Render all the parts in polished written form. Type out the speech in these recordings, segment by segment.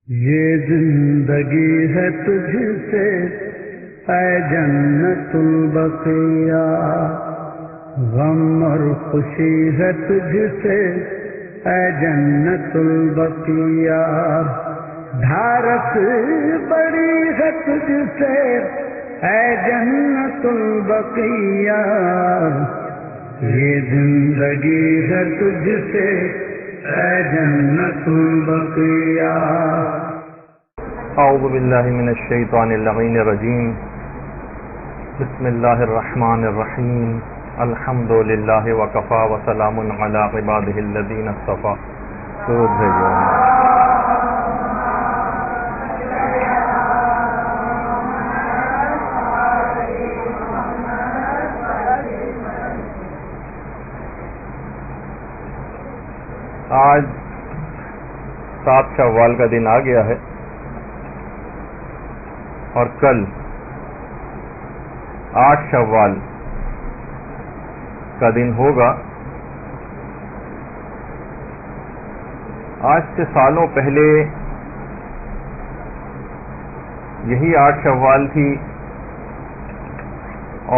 یہ زندگی ہے تجھ سے اے جنت البقیہ، غم اور خوشی ہے تجھ سے اے جنت البقیہ، دھارس بڑی ہے تجھ سے اے جنت البقیہ، یہ زندگی ہے تجھ سے اے جنت البقیہ۔ اعوذ باللہ من الشیطان اللعین الرجیم، بسم اللہ الرحمن الرحیم، الحمد للہ وکفی وسلام علی عبادہ الذین اصطفی۔ درود بھیجو۔ آج 7 شوال کا دن آ گیا ہے اور کل 8 شوال کا دن ہوگا۔ آج سے سالوں پہلے یہی 8 شوال تھی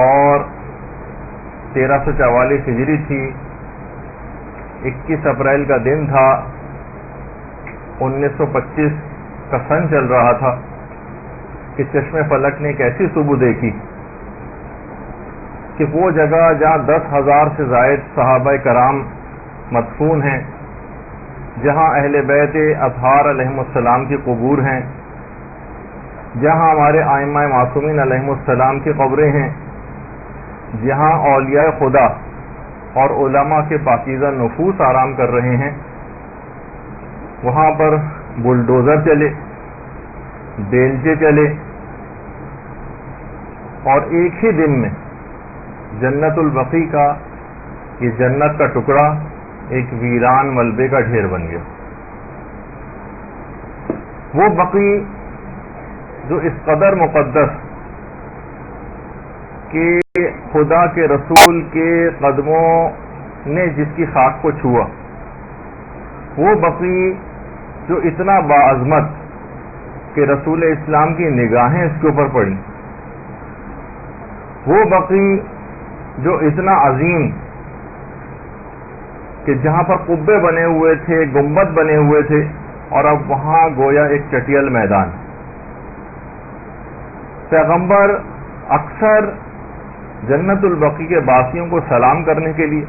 اور 1344 ہجری تھی۔ 21 اپریل کا دن تھا، 1925 کا سن چل رہا تھا کہ چشم فلک نے ایک ایسی صبح دیکھی کہ وہ جگہ جہاں 10,000 سے زائد صحابہ کرام مدفون ہیں، جہاں اہل بیت اطہار علیہم السلام کی قبور ہیں، جہاں ہمارے ائمہ معصومین علیہم السلام کی قبریں ہیں، جہاں اولیاء خدا اور علماء کے پاکیزہ نفوس آرام کر رہے ہیں، وہاں پر بلڈوزر چلے، بیلچے چلے اور ایک ہی دن میں جنت البقیع کا یہ جنت کا ٹکڑا ایک ویران ملبے کا ڈھیر بن گیا۔ وہ بقیع جو اس قدر مقدس کہ خدا کے رسول کے قدموں نے جس کی خاک کو چھوا، وہ بقیع جو اتنا باعظمت کہ رسول اسلام کی نگاہیں اس کے اوپر پڑیں، وہ بقیع جو اتنا عظیم کہ جہاں پر قبے بنے ہوئے تھے، گنبد بنے ہوئے تھے، اور اب وہاں گویا ایک چٹیل میدان۔ پیغمبر اکثر جنت البقیع کے باسیوں کو سلام کرنے کے لیے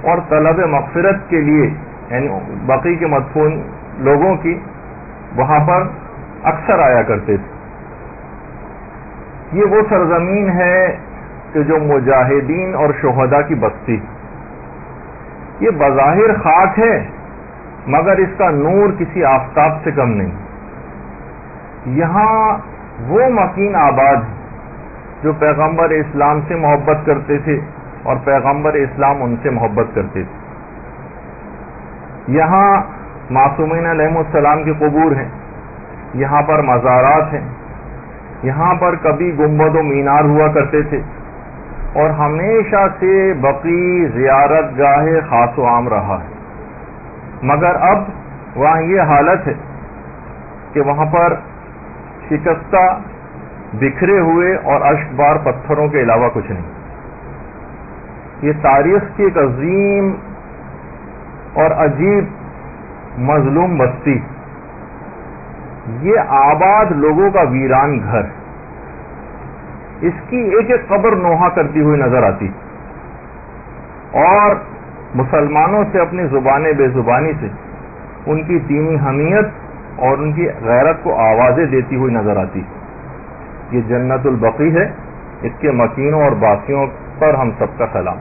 اور طلب مغفرت کے لیے، یعنی بقیع کے مدفون لوگوں کی، وہاں پر اکثر آیا کرتے تھے۔ یہ وہ سرزمین ہے کہ جو مجاہدین اور شہداء کی بستی، یہ بظاہر خاک ہے مگر اس کا نور کسی آفتاب سے کم نہیں۔ یہاں وہ مکین آباد ہیں جو پیغمبر اسلام سے محبت کرتے تھے اور پیغمبر اسلام ان سے محبت کرتے تھے۔ یہاں معصومین علیہم السلام کی قبور ہیں، یہاں پر مزارات ہیں، یہاں پر کبھی گنبد و مینار ہوا کرتے تھے، اور ہمیشہ سے بقیع زیارت گاہ خاص و عام رہا ہے۔ مگر اب وہاں یہ حالت ہے کہ وہاں پر شکستہ، بکھرے ہوئے اور اشک بار پتھروں کے علاوہ کچھ نہیں۔ یہ تاریخ کی ایک عظیم اور عجیب مظلوم بستی، یہ آباد لوگوں کا ویران گھر، اس کی ایک ایک قبر نوحہ کرتی ہوئی نظر آتی، اور مسلمانوں سے اپنی زبان بے زبانی سے ان کی دینی حمیت اور ان کی غیرت کو آوازیں دیتی ہوئی نظر آتی۔ یہ جنت البقیع ہے، اس کے مکینوں اور باسیوں پر ہم سب کا سلام۔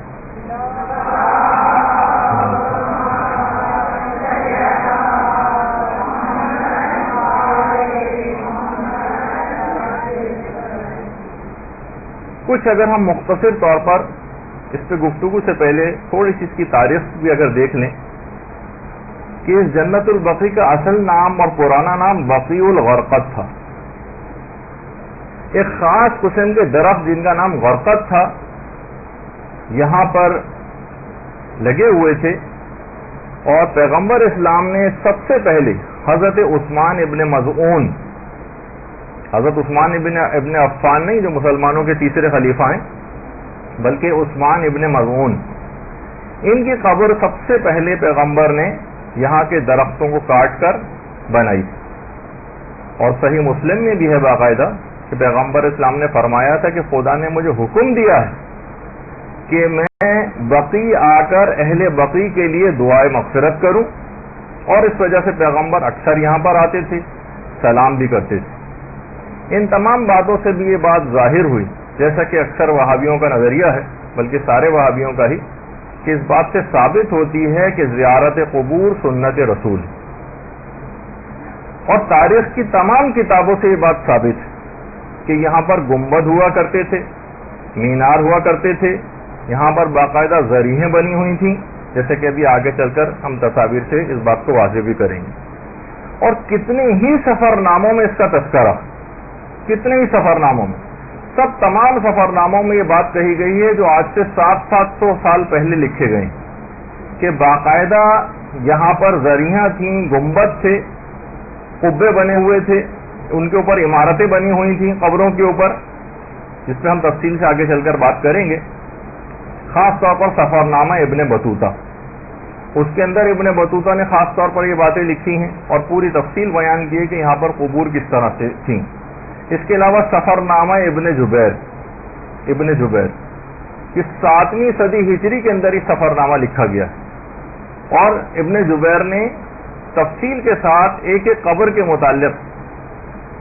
کچھ اگر ہم مختصر طور پر اس پہ گفتگو سے پہلے تھوڑی سی اس کی تاریخ بھی اگر دیکھ لیں کہ اس جنت البقیع کا اصل نام اور پرانا نام بقیع الغرقد تھا۔ ایک خاص قسم کے درخت جن کا نام غرقد تھا یہاں پر لگے ہوئے تھے، اور پیغمبر اسلام نے سب سے پہلے حضرت عثمان ابن مظعون، حضرت عثمان ابن عفان نہیں جو مسلمانوں کے تیسرے خلیفہ ہیں، بلکہ عثمان ابن مظعون، ان کی قبر سب سے پہلے پیغمبر نے یہاں کے درختوں کو کاٹ کر بنائی. اور صحیح مسلم میں بھی ہے باقاعدہ کہ پیغمبر اسلام نے فرمایا تھا کہ خدا نے مجھے حکم دیا ہے کہ میں بقی آ کر اہل بقی کے لیے دعائے مغفرت کروں، اور اس وجہ سے پیغمبر اکثر یہاں پر آتے تھے، سلام بھی کرتے تھے. ان تمام باتوں سے بھی یہ بات ظاہر ہوئی، جیسا کہ اکثر وہابیوں کا نظریہ ہے، بلکہ سارے وہابیوں کا ہی، کہ اس بات سے ثابت ہوتی ہے کہ زیارت قبور سنت رسول، اور تاریخ کی تمام کتابوں سے یہ بات ثابت ہے کہ یہاں پر گنبد ہوا کرتے تھے، مینار ہوا کرتے تھے، یہاں پر باقاعدہ ذریعیں بنی ہوئی تھیں، جیسے کہ ابھی آگے چل کر ہم تصاویر سے اس بات کو واضح بھی کریں گے. اور کتنے ہی سفر ناموں میں اس کا تذکرہ، کتنے ہی سفر ناموں میں، سب تمام سفر ناموں میں یہ بات کہی گئی ہے جو آج سے 700 سال پہلے لکھے گئے کہ باقاعدہ یہاں پر ذریعہ تھیں، گنبد تھے، قبے بنے ہوئے تھے، ان کے اوپر عمارتیں بنی ہوئی تھیں قبروں کے اوپر، جس پہ ہم تفصیل سے آگے چل کر بات کریں گے. خاص طور پر سفر نامہ ابن بطوطہ، اس کے اندر ابن بطوطہ نے خاص طور پر یہ باتیں لکھی ہیں اور پوری تفصیل بیان کی ہے کہ یہاں پر قبور کس طرح سے تھیں. اس کے علاوہ سفر نامہ ابن جبیر کہ 7ویں صدی ہجری کے اندر ہی سفر نامہ لکھا گیا ہے، اور ابن جبیر نے تفصیل کے ساتھ ایک ایک قبر کے متعلق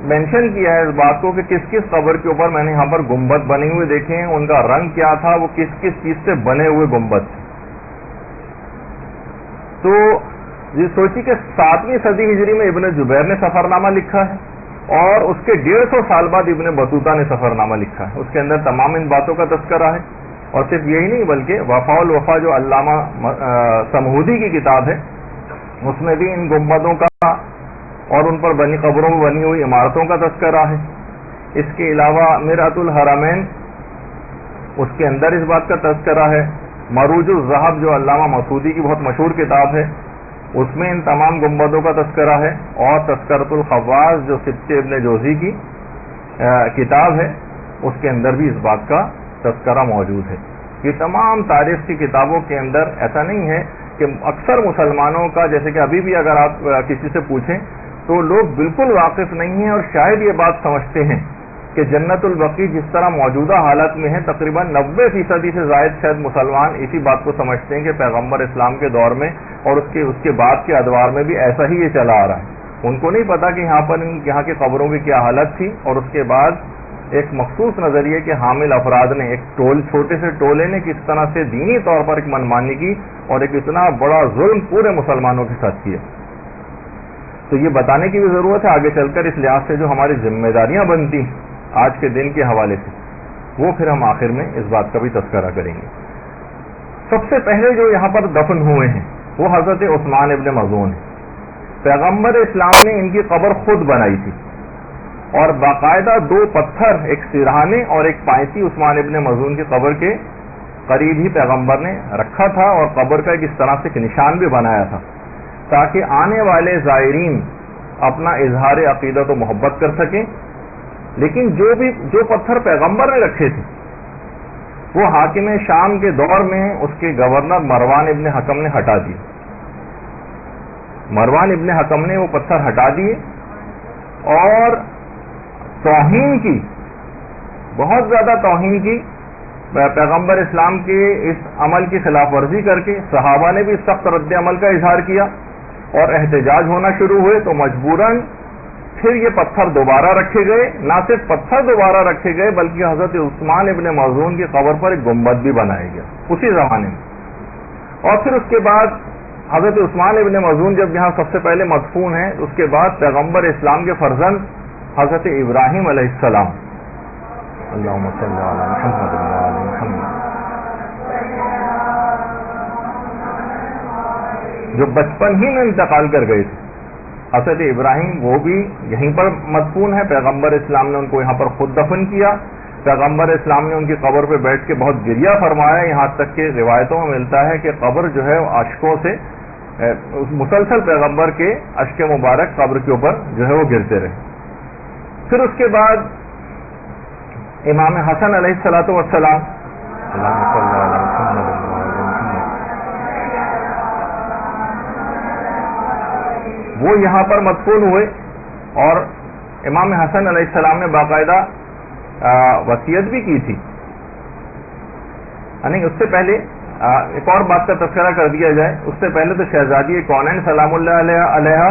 مینشن کیا ہے اس بات کو کہ کس کس قبر کے اوپر میں نے یہاں پر گنبد بنے ہوئے دیکھے ہیں، ان کا رنگ کیا تھا، وہ کس کس چیز سے بنے ہوئے گنبد تھے. تو یہ سوچی کہ 7ویں صدی ہجری میں ابن جبیر نے سفر نامہ لکھا ہے، اور اس کے 150 سال بعد ابن بطوطہ نے سفر نامہ لکھا ہے. اس کے اندر تمام ان باتوں کا تذکرہ ہے. اور صرف یہی نہیں بلکہ وفا الوفا جو علامہ سمہودی کی کتاب ہے، اس میں بھی ان گنبدوں کا اور ان پر بنی قبروں میں بنی ہوئی عمارتوں کا تذکرہ ہے. اس کے علاوہ مرعۃ الحرمین، اس کے اندر اس بات کا تذکرہ ہے. مروج الذہب جو علامہ مسعودی کی بہت مشہور کتاب ہے، اس میں ان تمام گنبدوں کا تذکرہ ہے. اور تذکرۃ الخواص جو سبت ابن جوزی کی کتاب ہے، اس کے اندر بھی اس بات کا تذکرہ موجود ہے. یہ تمام تاریخ کی کتابوں کے اندر ایسا نہیں ہے کہ اکثر مسلمانوں کا، جیسے کہ ابھی بھی اگر آپ کسی سے پوچھیں تو لوگ بالکل واقف نہیں ہیں، اور شاید یہ بات سمجھتے ہیں کہ جنت البقیع جس طرح موجودہ حالت میں ہے، تقریباً 90% سے زائد شاید مسلمان اسی بات کو سمجھتے ہیں کہ پیغمبر اسلام کے دور میں اور اس کے بعد کے ادوار میں بھی ایسا ہی یہ چلا آ رہا ہے. ان کو نہیں پتا کہ یہاں کے قبروں کی کیا حالت تھی، اور اس کے بعد ایک مخصوص نظریے کے حامل افراد نے، ایک چھوٹے سے ٹولے نے کس طرح سے دینی طور پر ایک منمانی کی اور ایک اتنا بڑا ظلم پورے مسلمانوں کے ساتھ کیا. تو یہ بتانے کی بھی ضرورت ہے آگے چل کر، اس لحاظ سے جو ہماری ذمہ داریاں بنتی ہیں آج کے دن کے حوالے سے، وہ پھر ہم آخر میں اس بات کا بھی تذکرہ کریں گے. سب سے پہلے جو یہاں پر دفن ہوئے ہیں وہ حضرت عثمان ابن مظعون ہیں. پیغمبر اسلام نے ان کی قبر خود بنائی تھی، اور باقاعدہ 2 پتھر، ایک سرہانے اور ایک پائسی، عثمان ابن مظعون کی قبر کے قریب ہی پیغمبر نے رکھا تھا، اور قبر کا اس طرح سے ایک نشان بھی بنایا تھا تاکہ آنے والے زائرین اپنا اظہار عقیدت و محبت کر سکیں. لیکن جو پتھر پیغمبر نے رکھے تھے وہ حاکم شام کے دور میں اس کے گورنر مروان ابن حکم نے ہٹا دیے. مروان ابن حکم نے وہ پتھر ہٹا دیے اور توہین کی، بہت زیادہ توہین کی، پیغمبر اسلام کے اس عمل کی خلاف ورزی کر کے. صحابہ نے بھی سخت رد عمل کا اظہار کیا اور احتجاج ہونا شروع ہوئے، تو مجبوراً پھر یہ پتھر دوبارہ رکھے گئے. نہ صرف پتھر دوبارہ رکھے گئے بلکہ حضرت عثمان ابن مظعون کی قبر پر ایک گنبد بھی بنایا گیا اسی زمانے میں. اور پھر اس کے بعد حضرت عثمان ابن مظعون جب یہاں سب سے پہلے مدفون ہیں، اس کے بعد پیغمبر اسلام کے فرزند حضرت ابراہیم علیہ السلام، اللہم صلی علی محمد وعلی آل محمد، جو بچپن ہی میں انتقال کر گئے تھے. حضرت ابراہیم وہ بھی یہیں پر مدفون ہے. پیغمبر اسلام نے ان کو یہاں پر خود دفن کیا. پیغمبر اسلام نے ان کی قبر پہ بیٹھ کے بہت گریہ فرمایا، یہاں تک کہ روایتوں میں ملتا ہے کہ قبر جو ہے اشکوں سے مسلسل پیغمبر کے اشک مبارک قبر کے اوپر جو ہے وہ گرتے رہے. پھر اس کے بعد امام حسن علیہ الصلوۃ والسلام وہ یہاں پر مدفون ہوئے, اور امام حسن علیہ السلام نے باقاعدہ وصیت بھی کی تھی. یعنی اس سے پہلے ایک اور بات کا تذکرہ کر دیا جائے, اس سے پہلے تو شہزادی کونین سلام اللہ علیہ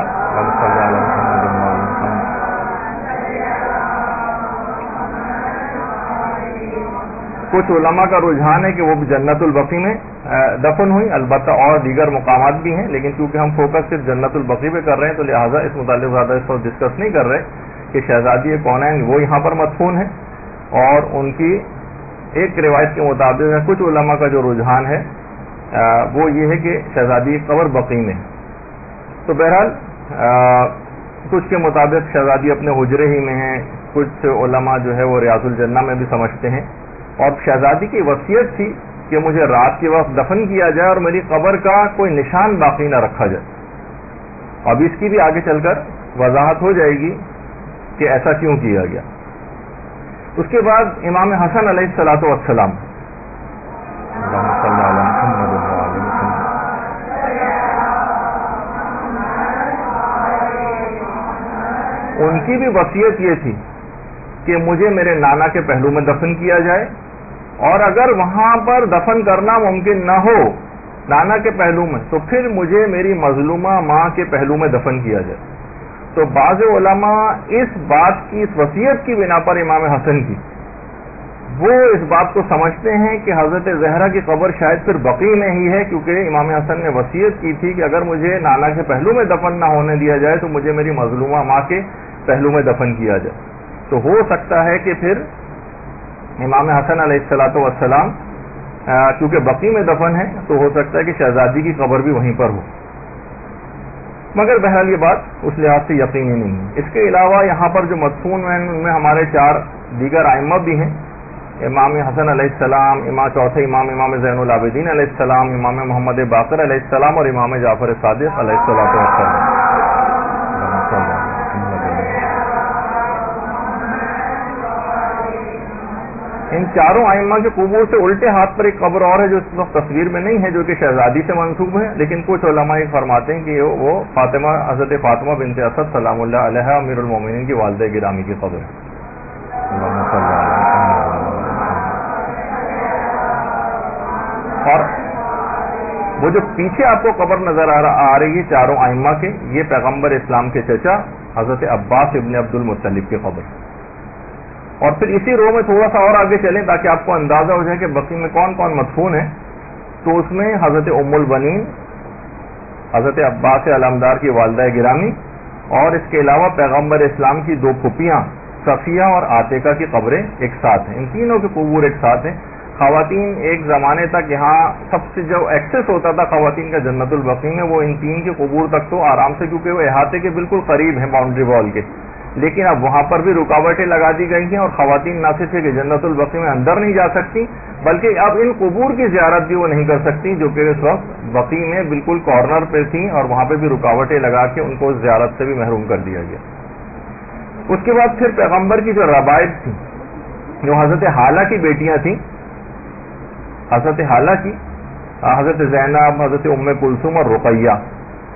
کچھ علماء کا رجحان ہے کہ وہ جنت البقیع میں دفن ہوئی, البتہ اور دیگر مقامات بھی ہیں, لیکن چونکہ ہم فوکس صرف جنت البقیع پہ کر رہے ہیں تو لہٰذا اس متعلق زیادہ اس پر ڈسکس نہیں کر رہے کہ شہزادی کونین وہ یہاں پر مدفون ہے, اور ان کی ایک روایت کے مطابق کچھ علماء کا جو رجحان ہے وہ یہ ہے کہ شہزادی قبر بقیع میں. تو بہرحال کچھ کے مطابق شہزادی اپنے حجرے ہی میں ہیں, کچھ علماء جو ہے وہ ریاض الجنہ میں بھی سمجھتے ہیں, اور شہزادی کی وصیت تھی کہ مجھے رات کے وقت دفن کیا جائے اور میری قبر کا کوئی نشان باقی نہ رکھا جائے. اب اس کی بھی آگے چل کر وضاحت ہو جائے گی کہ ایسا کیوں کیا گیا. اس کے بعد امام حسن علیہ الصلوۃ والسلام ان کی بھی وصیت یہ تھی کہ مجھے میرے نانا کے پہلو میں دفن کیا جائے, اور اگر وہاں پر دفن کرنا ممکن نہ ہو نانا کے پہلو میں تو پھر مجھے میری مظلومہ ماں کے پہلو میں دفن کیا جائے. تو بعض علماء اس بات کی, اس وصیت کی بنا پر امام حسن کی, وہ اس بات کو سمجھتے ہیں کہ حضرت زہرا کی قبر شاید پھر بقیع میں ہی ہے, کیونکہ امام حسن نے وصیت کی تھی کہ اگر مجھے نانا کے پہلو میں دفن نہ ہونے دیا جائے تو مجھے میری مظلومہ ماں کے پہلو میں دفن کیا جائے. تو ہو سکتا ہے کہ پھر امام حسن علیہ الصلوۃ والسلام کیونکہ بقیع میں دفن ہے تو ہو سکتا ہے کہ شہزادی کی قبر بھی وہیں پر ہو, مگر بہرحال یہ بات اس لحاظ سے یقینی نہیں ہے. اس کے علاوہ یہاں پر جو مدفون ہیں ان میں ہمارے 4 دیگر ائمہ بھی ہیں, امام حسن علیہ السلام, چوتھے امام زین العابدین علیہ السلام, امام محمد باقر علیہ السلام, اور امام جعفر صادق علیہ السلام. ان چاروں ائمہ کے قبور سے الٹے ہاتھ پر ایک قبر اور ہے جو اس وقت تصویر میں نہیں ہے, جو کہ شہزادی سے منسوب ہے, لیکن کچھ علماء یہ فرماتے ہیں کہ وہ حضرت فاطمہ بنت اسد سلام اللہ علیہ امیر المومنین کی والدہ گرامی کی قبر ہے. اور وہ جو پیچھے آپ کو قبر نظر آ رہی ہے چاروں ائمہ کے, یہ پیغمبر اسلام کے چچا حضرت عباس ابن عبد المطلب کی قبر. اور پھر اسی رو میں تھوڑا سا اور آگے چلیں تاکہ آپ کو اندازہ ہو جائے کہ بقیع میں کون کون مدفون ہے. تو اس میں حضرت ام البنین حضرت عباس علمدار کی والدہ گرامی, اور اس کے علاوہ پیغمبر اسلام کی 2 پھوپھیاں صفیہ اور عاتقہ کی قبریں ایک ساتھ ہیں. ان تینوں کے قبور ایک ساتھ ہیں. خواتین ایک زمانے تک یہاں سب سے جو ایکسس ہوتا تھا خواتین کا جنت البقیع میں, وہ ان 3 کے قبور تک تو آرام سے, کیونکہ وہ احاطے کے بالکل قریب ہیں باؤنڈری وال کے, لیکن اب وہاں پر بھی رکاوٹیں لگا دی گئی ہیں, اور خواتین نہ صرف کہ جنت البقیع میں اندر نہیں جا سکتی بلکہ اب ان قبور کی زیارت بھی وہ نہیں کر سکتی, جو کہ اس وقت بقیع میں بالکل کارنر پہ تھیں, اور وہاں پہ بھی رکاوٹیں لگا کے ان کو زیارت سے بھی محروم کر دیا گیا. اس کے بعد پھر پیغمبر کی جو ربائب تھیں, جو حضرت حالہ کی بیٹیاں تھیں, حضرت حالہ کی حضرت زینب, حضرت ام کلثوم اور رقیہ,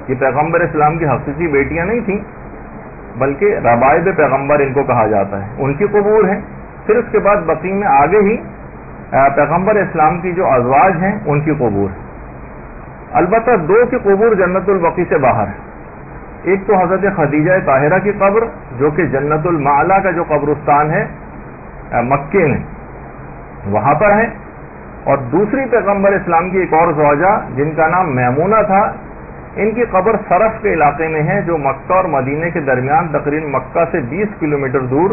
یہ پیغمبر اسلام کی حقیقی بیٹیاں نہیں تھیں بلکہ ربائب پیغمبر ان کو کہا جاتا ہے, ان کی قبور ہیں. پھر اس کے بعد بقیع میں آگے ہی پیغمبر اسلام کی جو ازواج ہیں ان کی قبور ہے. البتہ 2 کی قبور جنت البقیع سے باہر ہے. ایک تو حضرت خدیجہ طاہرہ کی قبر جو کہ جنت المعلا کا جو قبرستان ہے مکے میں وہاں پر ہے, اور دوسری پیغمبر اسلام کی ایک اور زوجہ جن کا نام میمونہ تھا, ان کی قبر صرف کے علاقے میں ہے جو مکہ اور مدینے کے درمیان تقریباً مکہ سے 20 کلومیٹر دور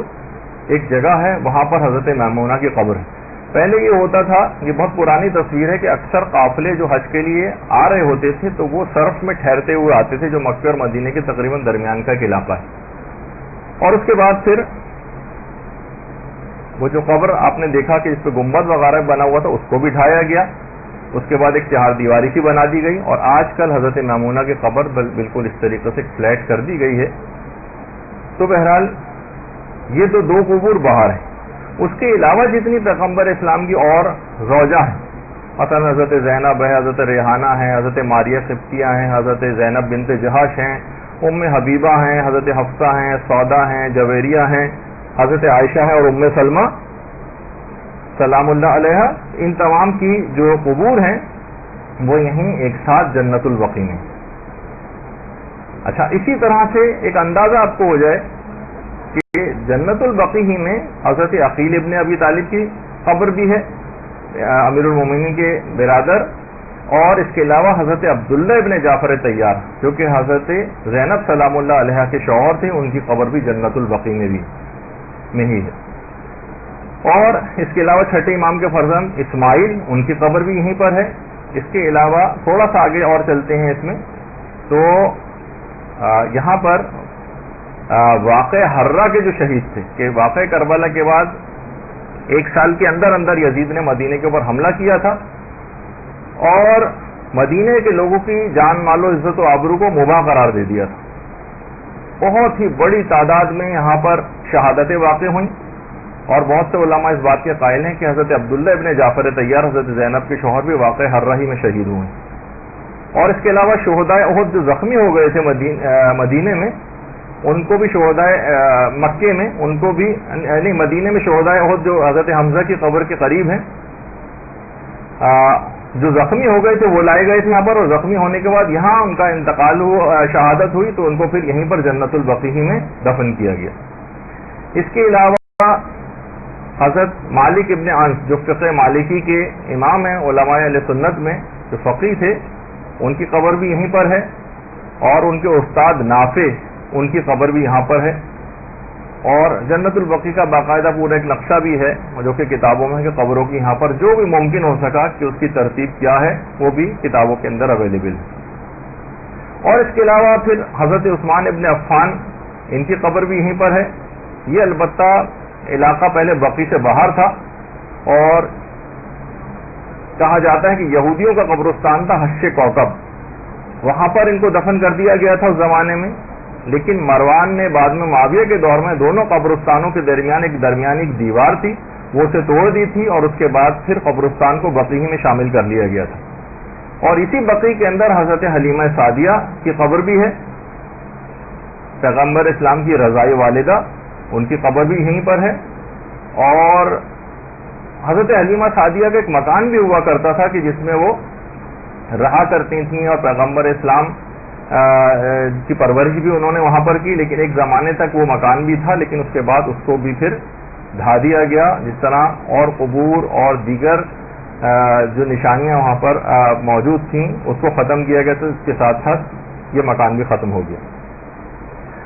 ایک جگہ ہے, وہاں پر حضرت میمونہ کی قبر ہے. پہلے یہ ہوتا تھا, یہ بہت پرانی تصویر ہے کہ اکثر قافلے جو حج کے لیے آ رہے ہوتے تھے تو وہ صرف میں ٹھہرتے ہوئے آتے تھے جو مکہ اور مدینے کے تقریباً درمیان کا ایک علاقہ ہے. اور اس کے بعد پھر وہ جو قبر آپ نے دیکھا کہ اس پہ گنبد وغیرہ بنا ہوا تھا اس کو بھی ڈھایا گیا, اس کے بعد ایک 4 دیواری سی بنا دی گئی، اور آج کل حضرت میمونہ کی قبر بالکل اس طریقے سے فلیٹ کر دی گئی ہے. تو بہرحال یہ تو 2 قبور باہر ہیں. اس کے علاوہ جتنی پیغمبر اسلام کی اور زوجہ ہیں، مثلا حضرت زینب ہے، حضرت ریحانہ ہیں، حضرت ماریہ قبطیہ ہیں، حضرت زینب بنت جہش ہیں، ام حبیبہ ہیں، حضرت حفصہ ہیں، سودا ہیں، جویریہ ہیں، حضرت عائشہ ہیں، اور ام سلمہ سلام اللہ علیہ. ان تمام کی جو قبور ہیں وہ یہیں ایک ساتھ جنت البقیع میں. اچھا، اسی طرح سے ایک اندازہ آپ کو ہو جائے کہ جنت البقیع ہی میں حضرت عقیل ابن ابی طالب کی قبر بھی ہے، امیر المومنین کے برادر، اور اس کے علاوہ حضرت عبداللہ ابن جعفر طیار جو کہ حضرت زینب سلام اللہ علیہ کے شوہر تھے، ان کی قبر بھی جنت البقیع میں ہی ہے. اور اس کے علاوہ چھٹے امام کے فرزند اسماعیل، ان کی قبر بھی یہیں پر ہے. اس کے علاوہ تھوڑا سا آگے اور چلتے ہیں اس میں، تو یہاں پر واقع حرہ کے جو شہید تھے، کہ واقع کربلا کے بعد 1 سال کے اندر اندر یزید نے مدینے کے اوپر حملہ کیا تھا، اور مدینے کے لوگوں کی جان مال و عزت و آبرو کو مباح قرار دے دیا تھا. بہت ہی بڑی تعداد میں یہاں پر شہادتیں واقع ہوئیں، اور بہت سے علماء اس بات کے قائل ہیں کہ حضرت عبداللہ ابن جعفر طیار، حضرت زینب کے شوہر، بھی واقع حرہ ہی میں شہید ہوئے. اور اس کے علاوہ شہدائے احد جو زخمی ہو گئے تھے مدینے میں، ان کو بھی شہدائے مکے میں، ان کو بھی یعنی مدینے میں شہدائے احد جو حضرت حمزہ کی قبر کے قریب ہیں، جو زخمی ہو گئے تھے وہ لائے گئے تھے یہاں پر، اور زخمی ہونے کے بعد یہاں ان کا انتقال ہوا، شہادت ہوئی، تو ان کو پھر یہیں پر جنت البقیع میں دفن کیا گیا. اس کے علاوہ حضرت مالک ابن انس جو فقہ مالکی کے امام ہیں، علماء اہل سنت میں جو فقیہ تھے، ان کی قبر بھی یہیں پر ہے، اور ان کے استاد نافع، ان کی قبر بھی یہاں پر ہے. اور جنت البقیع کا باقاعدہ پورا ایک نقشہ بھی ہے جو کہ کتابوں میں، کہ قبروں کی یہاں پر جو بھی ممکن ہو سکا کہ اس کی ترتیب کیا ہے وہ بھی کتابوں کے اندر اویلیبل ہے. اور اس کے علاوہ پھر حضرت عثمان ابن عفان، ان کی قبر بھی یہیں پر ہے. یہ البتہ علاقہ پہلے بقیع سے باہر تھا، اور کہا جاتا ہے کہ یہودیوں کا قبرستان تھا حش کوکب، وہاں پر ان کو دفن کر دیا گیا تھا اس زمانے میں. لیکن مروان نے بعد میں معاویہ کے دور میں دونوں قبرستانوں کے درمیان ایک درمیانی ایک دیوار تھی، وہ اسے توڑ دی تھی، اور اس کے بعد پھر قبرستان کو بقیع میں شامل کر لیا گیا تھا. اور اسی بقیع کے اندر حضرت حلیمہ سعدیہ کی قبر بھی ہے، پیغمبر اسلام کی رضائی والدہ، ان کی قبر بھی یہیں پر ہے. اور حضرت حلیمہ سعدیہ کا ایک مکان بھی ہوا کرتا تھا کہ جس میں وہ رہا کرتی تھیں، اور پیغمبر اسلام کی پرورش بھی انہوں نے وہاں پر کی. لیکن ایک زمانے تک وہ مکان بھی تھا، لیکن اس کے بعد اس کو بھی پھر ڈھا دیا گیا. جس طرح اور قبور اور دیگر جو نشانیاں وہاں پر موجود تھیں اس کو ختم کیا گیا، تو اس کے ساتھ ساتھ یہ مکان بھی ختم ہو گیا.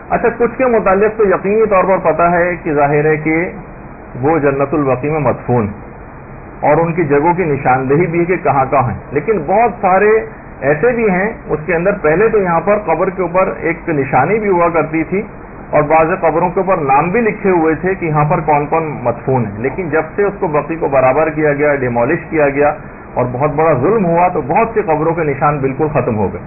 اچھا، کچھ کے متعلق تو یقینی طور پر پتہ ہے کہ ظاہر ہے کہ وہ جنت البقیع میں مدفون، اور ان کی جگہوں کی نشاندہی بھی ہے کہ کہاں کہاں ہیں. لیکن بہت سارے ایسے بھی ہیں اس کے اندر پہلے تو یہاں پر قبر کے اوپر ایک نشانی بھی ہوا کرتی تھی، اور بعض قبروں کے اوپر نام بھی لکھے ہوئے تھے کہ یہاں پر کون کون مدفون ہیں. لیکن جب سے اس کو بقیع کو برابر کیا گیا، ڈیمولش کیا گیا، اور بہت بڑا ظلم ہوا، تو بہت سی قبروں کے نشان بالکل ختم ہو گئے.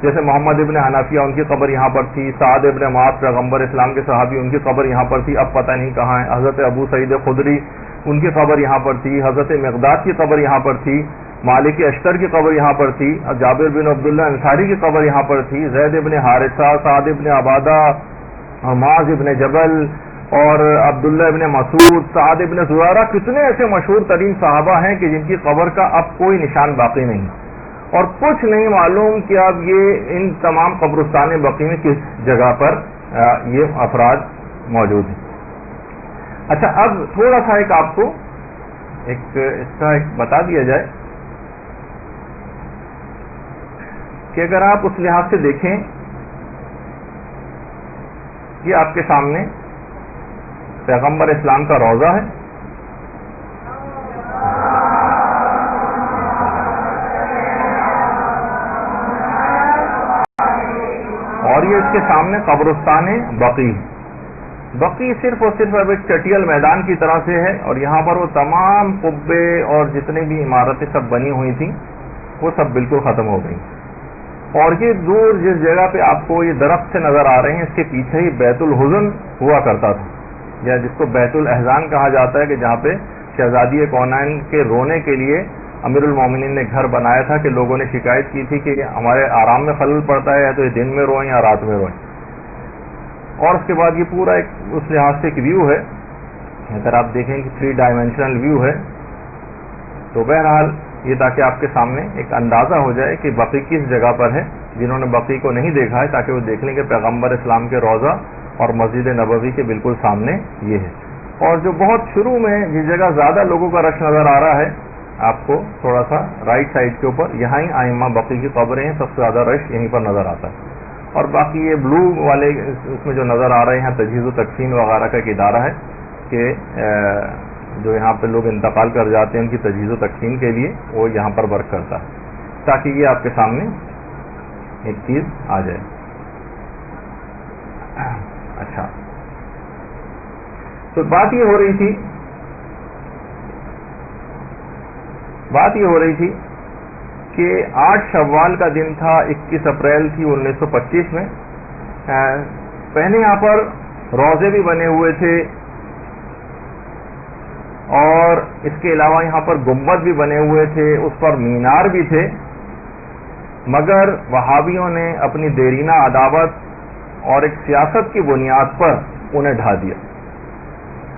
جیسے محمد ابن حنفیہ، ان کی قبر یہاں پر تھی. سعد ابن معاذ پیغمبر اسلام کے صحابی، ان کی قبر یہاں پر تھی، اب پتہ نہیں کہاں ہے. حضرت ابو سعید خدری، ان کی قبر یہاں پر تھی. حضرت مقداد کی قبر یہاں پر تھی. مالک اشتر کی قبر یہاں پر تھی. جابر بن عبداللہ انصاری کی قبر یہاں پر تھی. زید ابن حارثہ، سعد ابن عبادہ، معاذ ابن جبل، اور عبداللہ ابن مسعود، سعد ابن زرارہ، کتنے ایسے مشہور ترین صحابہ ہیں کہ جن کی قبر کا اب کوئی نشان باقی نہیں، اور کچھ نہیں معلوم کہ اب یہ ان تمام قبرستان بقیع میں کس جگہ پر یہ افراد موجود ہیں. اچھا، اب تھوڑا سا ایک آپ کو اس کا ایک بتا دیا جائے کہ اگر آپ اس لحاظ سے دیکھیں کہ آپ کے سامنے پیغمبر اسلام کا روضہ ہے، اور یہ اس کے سامنے قبرستان بقیع. بقیع صرف اور صرف اب ایک چٹیل میدان کی طرح سے ہے، اور یہاں پر وہ تمام قبے اور جتنی بھی عمارتیں سب بنی ہوئی تھیں وہ سب بالکل ختم ہو گئی. اور یہ دور جس جگہ پہ آپ کو یہ درخت سے نظر آ رہے ہیں، اس کے پیچھے ہی بیت الحزن ہوا کرتا تھا، یا جس کو بیت الاحزان کہا جاتا ہے، کہ جہاں پہ شہزادی کونین کے رونے کے لیے امیر المومنین نے گھر بنایا تھا، کہ لوگوں نے شکایت کی تھی کہ ہمارے آرام میں خلل پڑتا ہے، یا تو یہ دن میں روئیں یا رات میں روئیں. اور اس کے بعد یہ پورا ایک اس لحاظ سے ایک ویو ہے، اگر آپ دیکھیں کہ 3 ڈائمینشنل ویو ہے. تو بہرحال یہ تاکہ آپ کے سامنے ایک اندازہ ہو جائے کہ بقی کس جگہ پر ہے، جنہوں نے بقی کو نہیں دیکھا ہے تاکہ وہ دیکھ لیں کہ پیغمبر اسلام کے روضہ اور مسجد نبوی کے بالکل سامنے یہ ہے. اور جو بہت شروع میں جس جگہ زیادہ لوگوں کا رش نظر آ رہا ہے آپ کو تھوڑا سا رائٹ سائڈ کے اوپر، یہاں ہی ائمہ بقی کی قبریں ہیں، سب سے زیادہ رش یہیں پر نظر آتا ہے. اور باقی یہ بلو والے اس میں جو نظر آ رہے ہیں تجہیز و تکفین وغیرہ کا ایک ادارہ ہے کہ جو یہاں پہ لوگ انتقال کر جاتے ہیں ان کی تجہیز و تکفین کے لیے وہ یہاں پر ورک کرتا ہے، تاکہ یہ آپ کے سامنے ایک چیز آ جائے. اچھا، تو بات یہ ہو رہی تھی کہ 8 شوال کا دن تھا، 21 اپریل تھی 1925 میں. پہلے یہاں پر روضے بھی بنے ہوئے تھے اور اس کے علاوہ یہاں پر گنبد بھی بنے ہوئے تھے، اس پر مینار بھی تھے، مگر وہابیوں نے اپنی دیرینہ عداوت اور ایک سیاست کی بنیاد پر انہیں ڈھا دیا.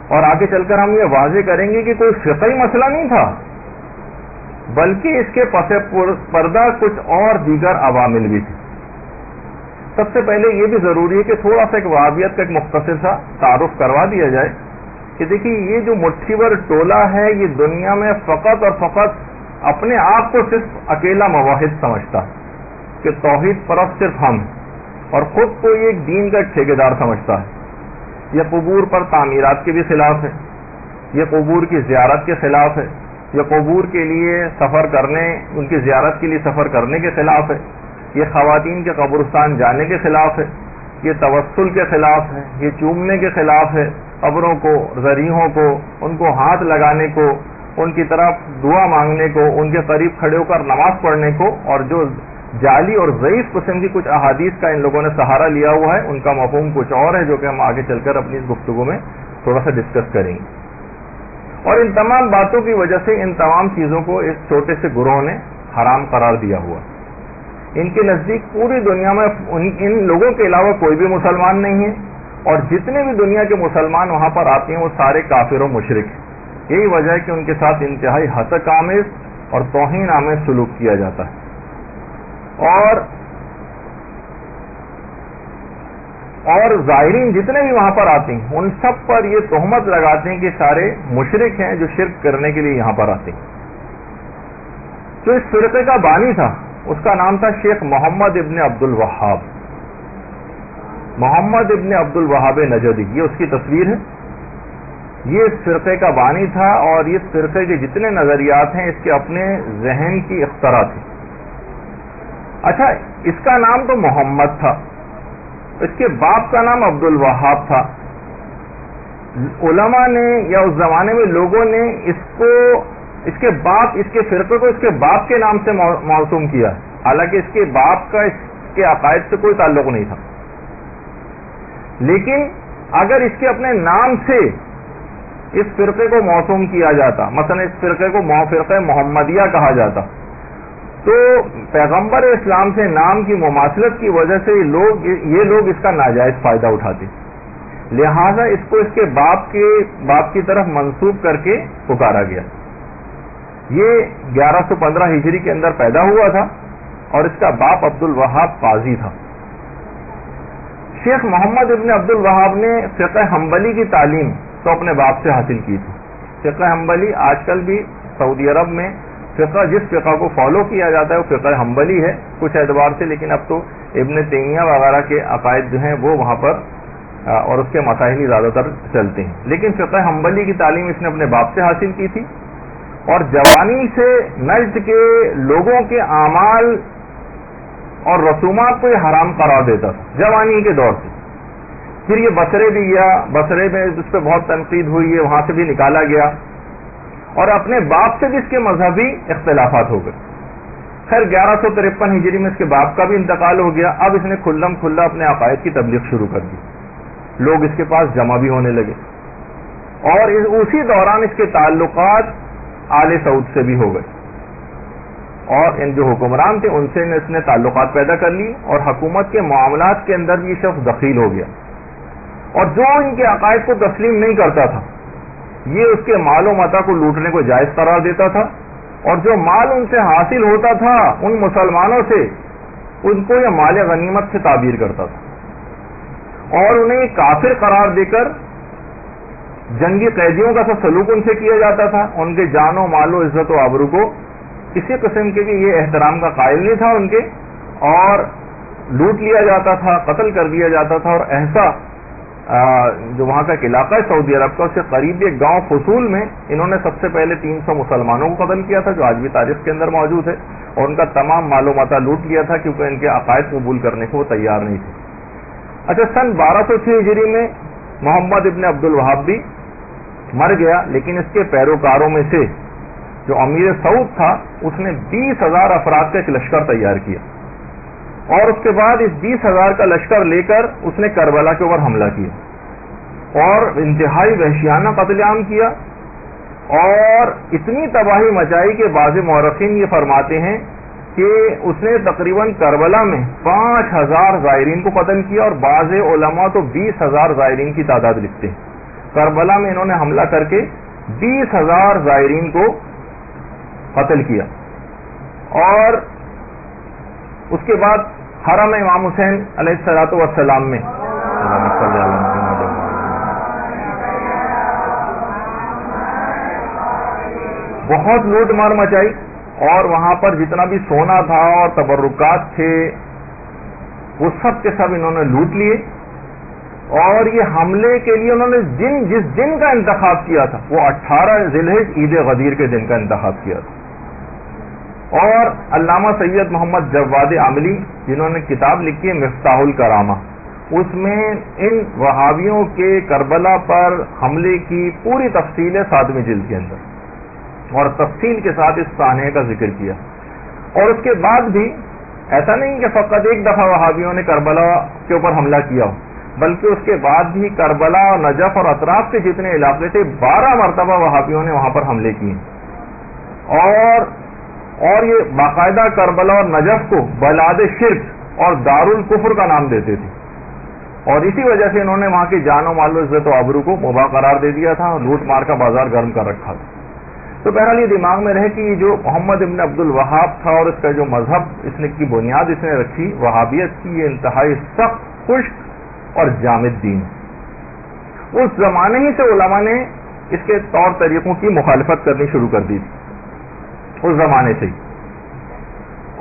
اور آگے چل کر ہم یہ واضح کریں گے کہ کوئی فقہی مسئلہ نہیں تھا، بلکہ اس کے پس پردہ کچھ اور دیگر عوامل بھی تھے. سب سے پہلے یہ بھی ضروری ہے کہ تھوڑا سا ایک وہابیت کا ایک مختصر سا تعارف کروا دیا جائے کہ دیکھیے یہ جو مٹھی بھر ٹولہ ہے یہ دنیا میں فقط اور فقط اپنے آپ کو صرف اکیلا موحد سمجھتا ہے کہ توحید پرست صرف ہم، اور خود کو یہ ایک دین کا ایک ٹھیکیدار سمجھتا ہے. یہ قبور پر تعمیرات کے بھی خلاف ہے، یہ قبور کی زیارت کے خلاف ہے، یہ قبور کے لیے سفر کرنے، ان کی زیارت کے لیے سفر کرنے کے خلاف ہے، یہ خواتین کے قبرستان جانے کے خلاف ہے، یہ توسل کے خلاف ہے، یہ چومنے کے خلاف ہے، قبروں کو، ذریحوں کو، ان کو ہاتھ لگانے کو، ان کی طرف دعا مانگنے کو، ان کے قریب کھڑے ہو کر نماز پڑھنے کو. اور جو جعلی اور ضعیف قسم کی کچھ احادیث کا ان لوگوں نے سہارا لیا ہوا ہے، ان کا مفہوم کچھ اور ہے جو کہ ہم آگے چل کر اپنی اس گفتگو میں تھوڑا سا ڈسکس کریں گے. اور ان تمام باتوں کی وجہ سے ان تمام چیزوں کو اس چھوٹے سے گروہ نے حرام قرار دیا ہوا. ان کے نزدیک پوری دنیا میں ان لوگوں کے علاوہ کوئی بھی مسلمان نہیں ہے، اور جتنے بھی دنیا کے مسلمان وہاں پر آتے ہیں وہ سارے کافر و مشرک ہیں. یہی وجہ ہے کہ ان کے ساتھ انتہائی ہتک آمیز اور توہین آمیز سلوک کیا جاتا ہے. اور زائرین جتنے بھی وہاں پر آتے ہیں ان سب پر یہ تہمت لگاتے ہیں کہ سارے مشرک ہیں جو شرک کرنے کے لیے یہاں پر آتے ہیں. جو اس فرقے کا بانی تھا اس کا نام تھا شیخ محمد ابن عبد الوہاب. محمد ابن عبد الوہاب نجدی، یہ اس کی تصویر ہے. یہ اس فرقے کا بانی تھا، اور اس فرقے کے جتنے نظریات ہیں اس کے اپنے ذہن کی اختراع تھی. اچھا، اس کا نام تو محمد تھا، اس کے باپ کا نام عبد الوہاب تھا. علماء نے یا اس زمانے میں لوگوں نے اس کے فرقے کو اس کے باپ کے نام سے موسوم کیا، حالانکہ اس کے باپ کا اس کے عقائد سے کوئی تعلق نہیں تھا. لیکن اگر اس کے اپنے نام سے اس فرقے کو موسوم کیا جاتا، مثلا اس فرقے کو فرقہ محمدیہ کہا جاتا، تو پیغمبر اسلام سے نام کی مماثلت کی وجہ سے یہ لوگ اس کا ناجائز فائدہ اٹھاتے، لہذا اس کو اس کے باپ کی طرف منسوب کر کے پکارا گیا. یہ 1115 ہجری کے اندر پیدا ہوا تھا، اور اس کا باپ عبد الوہاب قاضی تھا. شیخ محمد ابن عبد الوہاب نے فقہ حنبلی کی تعلیم تو اپنے باپ سے حاصل کی تھی. فقہ حنبلی آج کل بھی سعودی عرب میں جس فقہ کو فالو کیا جاتا ہے وہ فقہ حنبلی ہے کچھ اعتبار سے، لیکن اب تو ابن تیمیہ وغیرہ کے عقائد جو ہیں وہ وہاں پر اور اس کے مسائل ہی زیادہ تر چلتے ہیں. لیکن فقہ حنبلی کی تعلیم اس نے اپنے باپ سے حاصل کی تھی، اور جوانی سے نجد کے لوگوں کے اعمال اور رسومات کو یہ حرام قرار دیتا تھا جوانی کے دور سے. پھر یہ بصرے بھی گیا، بصرے میں اس پہ بہت تنقید ہوئی ہے، وہاں سے بھی نکالا گیا، اور اپنے باپ سے بھی اس کے مذہبی اختلافات ہو گئے. خیر 1153 ہجری میں اس کے باپ کا بھی انتقال ہو گیا. اب اس نے کھلم کھلا اپنے عقائد کی تبلیغ شروع کر دی. لوگ اس کے پاس جمع بھی ہونے لگے اور اسی دوران اس کے تعلقات آل سعود سے بھی ہو گئے اور ان جو حکمران تھے ان سے اس نے تعلقات پیدا کر لی اور حکومت کے معاملات کے اندر یہ شخص دخیل ہو گیا. اور جو ان کے عقائد کو تسلیم نہیں کرتا تھا یہ اس کے مال و متاع کو لوٹنے کو جائز قرار دیتا تھا اور جو مال ان سے حاصل ہوتا تھا ان مسلمانوں سے ان کو یہ مال غنیمت سے تعبیر کرتا تھا اور انہیں کافر قرار دے کر جنگی قیدیوں کا سب سلوک ان سے کیا جاتا تھا. ان کے جان و مال و عزت و آبرو کو کسی قسم کے بھی یہ احترام کا قائل نہیں تھا ان کے اور لوٹ لیا جاتا تھا, قتل کر دیا جاتا تھا. اور ایسا جو وہاں کا علاقہ ہے سعودی عرب کا اس سے قریب ایک گاؤں فصول میں انہوں نے سب سے پہلے 300 مسلمانوں کو قتل کیا تھا جو آج بھی تاریخ کے اندر موجود ہے اور ان کا تمام مال و متاع لوٹ لیا تھا کیونکہ ان کے عقائد قبول کرنے کو وہ تیار نہیں تھے. اچھا سن 1206 ہجری میں محمد ابن عبد الوہاب بھی مر گیا لیکن اس کے پیروکاروں میں سے جو امیر سعود تھا اس نے 20,000 افراد کا ایک لشکر تیار کیا اور اس کے بعد اس 20,000 کا لشکر لے کر اس نے کربلا کے اوپر حملہ کیا اور انتہائی وحشیانہ قتل عام کیا اور اتنی تباہی مچائی کہ بعض مورخین یہ فرماتے ہیں کہ اس نے تقریباً کربلا میں 5,000 زائرین کو قتل کیا اور بعض علماء تو 20,000 زائرین کی تعداد لکھتے ہیں. کربلا میں انہوں نے حملہ کر کے 20,000 زائرین کو قتل کیا اور اس کے بعد حرم امام حسین علیہ الصلوۃ والسلام میں بہت لوٹ مار مچائی اور وہاں پر جتنا بھی سونا تھا اور تبرکات تھے وہ سب کے سب انہوں نے لوٹ لیے اور یہ حملے کے لیے انہوں نے جس دن کا انتخاب کیا تھا وہ 18 ذی الحجہ عید غدیر کے دن کا انتخاب کیا تھا. اور علامہ سید محمد جواد عاملی جنہوں نے کتاب لکھی ہے مفتاح الکرامہ اس میں ان وہابیوں کے کربلا پر حملے کی پوری تفصیل ہے 7ویں جلد کے اندر اور تفصیل کے ساتھ اس سانحے کا ذکر کیا. اور اس کے بعد بھی ایسا نہیں کہ فقط ایک دفعہ وہابیوں نے کربلا کے اوپر حملہ کیا ہو بلکہ اس کے بعد بھی کربلا اور نجف اور اطراف کے جتنے علاقے تھے 12 مرتبہ وہابیوں نے وہاں پر حملے کیے اور یہ باقاعدہ کربلا اور نجف کو بلاد شرک اور دارالکفر کا نام دیتے تھے اور اسی وجہ سے انہوں نے وہاں کی جان و مال و عزت و آبرو کو مباح قرار دے دیا تھا اور لوٹ مار کا بازار گرم کر رکھا تھا. تو بہرحال یہ دماغ میں رہے کہ یہ جو محمد ابن عبد الوہاب تھا اور اس کا جو مذہب اس نے کی بنیاد اس نے رکھی وہابیت کی یہ انتہائی سخت خشک اور جامد دین. اس زمانے ہی سے علماء نے اس کے طور طریقوں کی مخالفت کرنی شروع کر دی تھی اس زمانے سے ہی.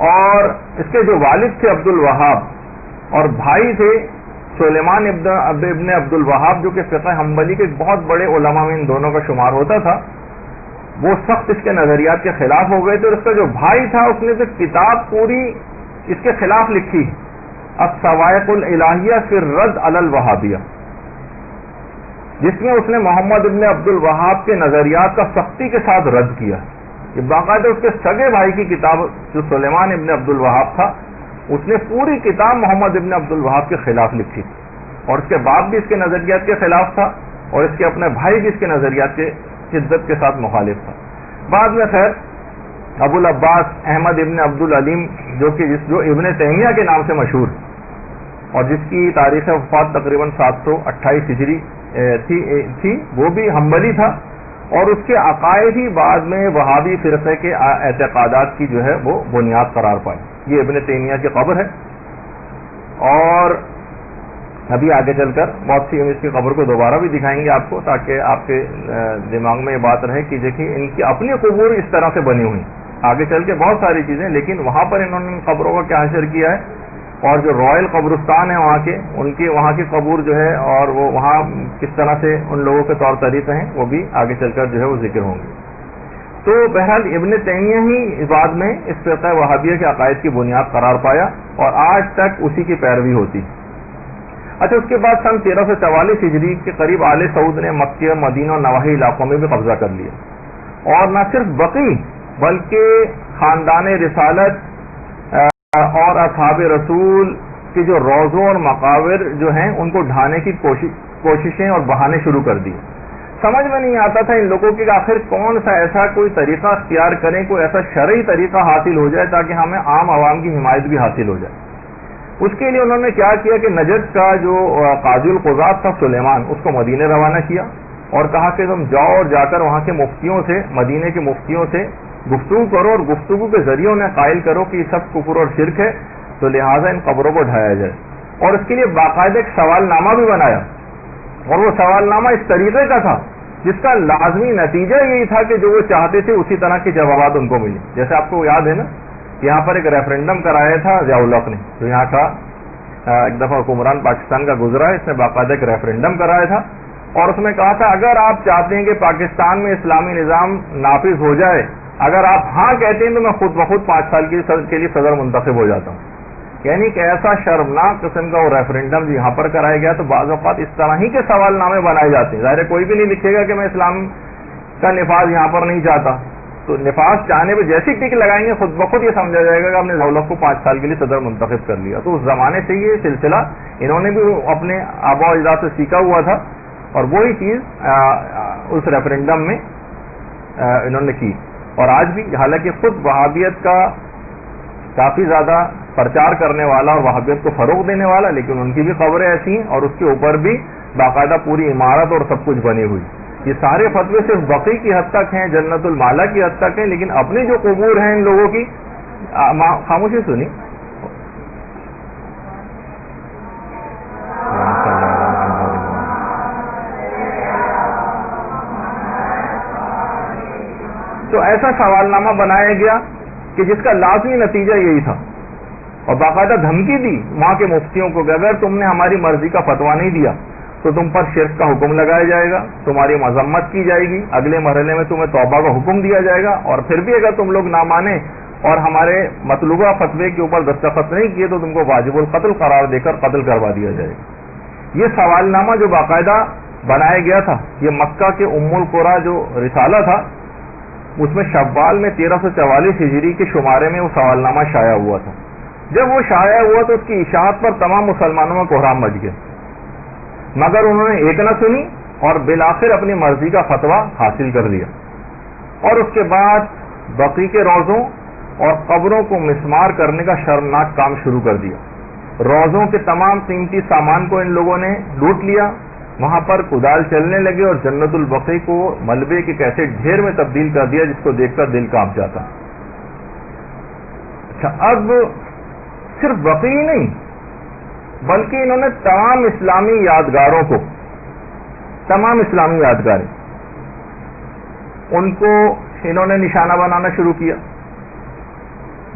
اور اس کے جو والد تھے عبد الوہاب اور بھائی تھے سلیمان ابن عبد الوہاب جو کہ فقہ حنبلی کے بہت بڑے علماء میں ان دونوں کا شمار ہوتا تھا وہ سخت اس کے نظریات کے خلاف ہو گئے تھے. اور اس کا جو بھائی تھا اس نے تو کتاب پوری اس کے خلاف لکھی الصواعق الالہیہ فی الرد علی الوہابیہ جس میں اس نے محمد ابن عبد الوہاب کے نظریات کا سختی کے ساتھ رد کیا. یہ باقاعدہ اس کے سگے بھائی کی کتاب جو سلیمان ابن عبد الوہاب تھا اس نے پوری کتاب محمد ابن عبد الوہاب کے خلاف لکھی اور اس کے باپ بھی اس کے نظریات کے خلاف تھا اور اس کے اپنے بھائی بھی اس کے نظریات کے شدت کے ساتھ مخالف تھا. بعد میں خیر ابو العباس احمد ابن عبد العلیم جو ابن تیمیہ کے نام سے مشہور اور جس کی تاریخ وفات تقریباً 728 ہجری تھی وہ بھی حنبلی تھا اور اس کے عقائد ہی بعد میں وہابی فرقے کے اعتقادات کی جو ہے وہ بنیاد قرار پائے. یہ ابن تیمیہ کی قبر ہے اور ابھی آگے چل کر بہت سی اس کی قبر کو دوبارہ بھی دکھائیں گے آپ کو تاکہ آپ کے دماغ میں یہ بات رہے کہ دیکھیں ان کی اپنی قبور اس طرح سے بنی ہوئی آگے چل کے بہت ساری چیزیں لیکن وہاں پر انہوں نے قبروں کا کیا حشر کیا ہے اور جو رائل قبرستان ہے وہاں کے ان کی وہاں کی قبور جو ہے اور وہ وہاں کس طرح سے ان لوگوں کے طور طریقے ہیں وہ بھی آگے چل کر جو ہے وہ ذکر ہوں گے. تو بہرحال ابن تیمیہ ہی بعد میں اس فرقہ وہابیہ کے عقائد کی بنیاد قرار پایا اور آج تک اسی کی پیروی ہوتی. اچھا اس کے بعد سن 1344 ہجری کے قریب آل سعود نے مکہ مدینہ اور نواحی علاقوں میں بھی قبضہ کر لیا اور نہ صرف بقی بلکہ خاندان رسالت اور اصحاب رسول کے جو روضوں اور مقابر جو ہیں ان کو ڈھانے کی کوششیں اور بہانے شروع کر دی. سمجھ میں نہیں آتا تھا ان لوگوں کے آخر کون سا ایسا کوئی طریقہ اختیار کریں, کوئی ایسا شرعی طریقہ حاصل ہو جائے تاکہ ہمیں عام عوام کی حمایت بھی حاصل ہو جائے. اس کے لیے انہوں نے کیا کیا کہ نجد کا جو قاضی القضات تھا سلیمان, اس کو مدینے روانہ کیا اور کہا کہ تم جاؤ اور جا کر وہاں کے مفتیوں سے, مدینے کے مفتیوں سے گفتگو کرو اور گفتگو کے ذریعے انہیں قائل کرو کہ یہ سب کفر اور شرک ہے, تو لہٰذا ان قبروں کو ڈھایا جائے. اور اس کے لیے باقاعدہ ایک سوال نامہ بھی بنایا, اور وہ سوال نامہ اس طریقے کا تھا جس کا لازمی نتیجہ یہی تھا کہ جو وہ چاہتے تھے اسی طرح کے جوابات ان کو ملے. جیسے آپ کو یاد ہے نا, یہاں پر ایک ریفرینڈم کرایا تھا ضیاء الحق نے, جو یہاں کا ایک دفعہ حکمران پاکستان کا گزرا ہے, اس نے باقاعدہ ایک ریفرینڈم کرایا تھا اور اس میں کہا تھا اگر آپ چاہتے ہیں کہ پاکستان میں اسلامی نظام نافذ ہو جائے, اگر آپ ہاں کہتے ہیں تو میں خود بخود 5 سال کے لیے صدر منتخب ہو جاتا ہوں. یعنی کہ ایسا شرمناک قسم کا وہ ریفرینڈم جو یہاں پر کرایا گیا, تو بعض اوقات اس طرح ہی کے سوال نامے بنائے جاتے ہیں. ظاہر کوئی بھی نہیں لکھے گا کہ میں اسلام کا نفاذ یہاں پر نہیں چاہتا, تو نفاذ چاہنے پہ جیسی ٹک لگائیں گے خود بخود یہ سمجھا جائے گا کہ ہم نے ضیاء الحق کو 5 سال کے لیے صدر منتخب کر لیا. تو اس زمانے سے یہ سلسلہ انہوں نے بھی اپنے آبا و اجداد سے سیکھا ہوا تھا, اور وہی چیز اس ریفرینڈم میں انہوں نے کی. اور آج بھی حالانکہ خود وہابیت کا کافی زیادہ پرچار کرنے والا اور وہابیت کو فروغ دینے والا, لیکن ان کی بھی خبریں ایسی ہیں اور اس کے اوپر بھی باقاعدہ پوری عمارت اور سب کچھ بنی ہوئی. یہ سارے فتوے صرف بقی کی حد تک ہیں, جنت المالا کی حد تک ہیں, لیکن اپنی جو قبور ہیں ان لوگوں کی, خاموشی سنی, تو ایسا سوال نامہ بنایا گیا کہ جس کا لازمی نتیجہ یہی تھا, اور باقاعدہ دھمکی دی وہاں کے مفتیوں کو کہ اگر تم نے ہماری مرضی کا فتویٰ نہیں دیا تو تم پر شرک کا حکم لگایا جائے گا, تمہاری مذمت کی جائے گی, اگلے مرحلے میں تمہیں توبہ کا حکم دیا جائے گا, اور پھر بھی اگر تم لوگ نہ مانے اور ہمارے مطلوبہ فتوے کے اوپر دستخط نہیں کیے تو تم کو واجب القتل قرار دے کر قتل کروا دیا جائے گا. یہ سوال نامہ جو باقاعدہ بنایا گیا تھا, یہ مکہ کے ام القریٰ جو رسالہ تھا, اس میں شوال میں 1344 ہجری کے شمارے میں وہ سوال نامہ شائع ہوا تھا. جب وہ شائع ہوا تو اس کی اشاعت پر تمام مسلمانوں میں کوہرام مچ گیا, مگر انہوں نے ایک نہ سنی اور بالآخر اپنی مرضی کا فتویٰ حاصل کر لیا. اور اس کے بعد بقی کے روضوں اور قبروں کو مسمار کرنے کا شرمناک کام شروع کر دیا. روضوں کے تمام قیمتی سامان کو ان لوگوں نے لوٹ لیا, وہاں پر کدال چلنے لگے اور جنت البقیع کو ملبے کے کیسے ڈھیر میں تبدیل کر دیا جس کو دیکھ کر دل کانپ جاتا. اچھا, اب صرف بقیع نہیں بلکہ انہوں نے تمام اسلامی یادگاروں کو, تمام اسلامی یادگاریں, ان کو انہوں نے نشانہ بنانا شروع کیا.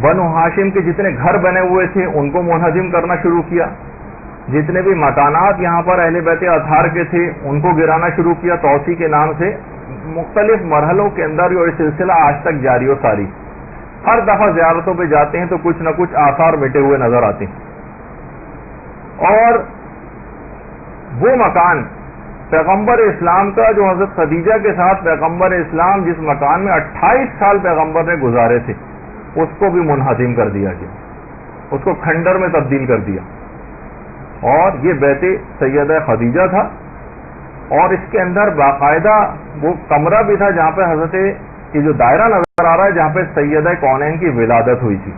بنو ہاشم کے جتنے گھر بنے ہوئے تھے ان کو منہدم کرنا شروع کیا, جتنے بھی مکانات یہاں پر اہل بیت اطہار کے تھے ان کو گرانا شروع کیا توسیع کے نام سے. مختلف مرحلوں کے اندر یہ سلسلہ آج تک جاری و ساری. ہر دفعہ زیارتوں پہ جاتے ہیں تو کچھ نہ کچھ آثار مٹے ہوئے نظر آتے ہیں. اور وہ مکان پیغمبر اسلام کا جو حضرت خدیجہ کے ساتھ پیغمبر اسلام جس مکان میں 28 سال پیغمبر نے گزارے تھے اس کو بھی منہدم کر دیا گیا, اس کو کھنڈر میں تبدیل کر دیا. اور یہ بیت سیدہ خدیجہ تھا, اور اس کے اندر باقاعدہ وہ کمرہ بھی تھا جہاں پہ حضرت یہ جو دائرہ نظر آ رہا ہے جہاں پہ سیدہ کونین کی ولادت ہوئی تھی.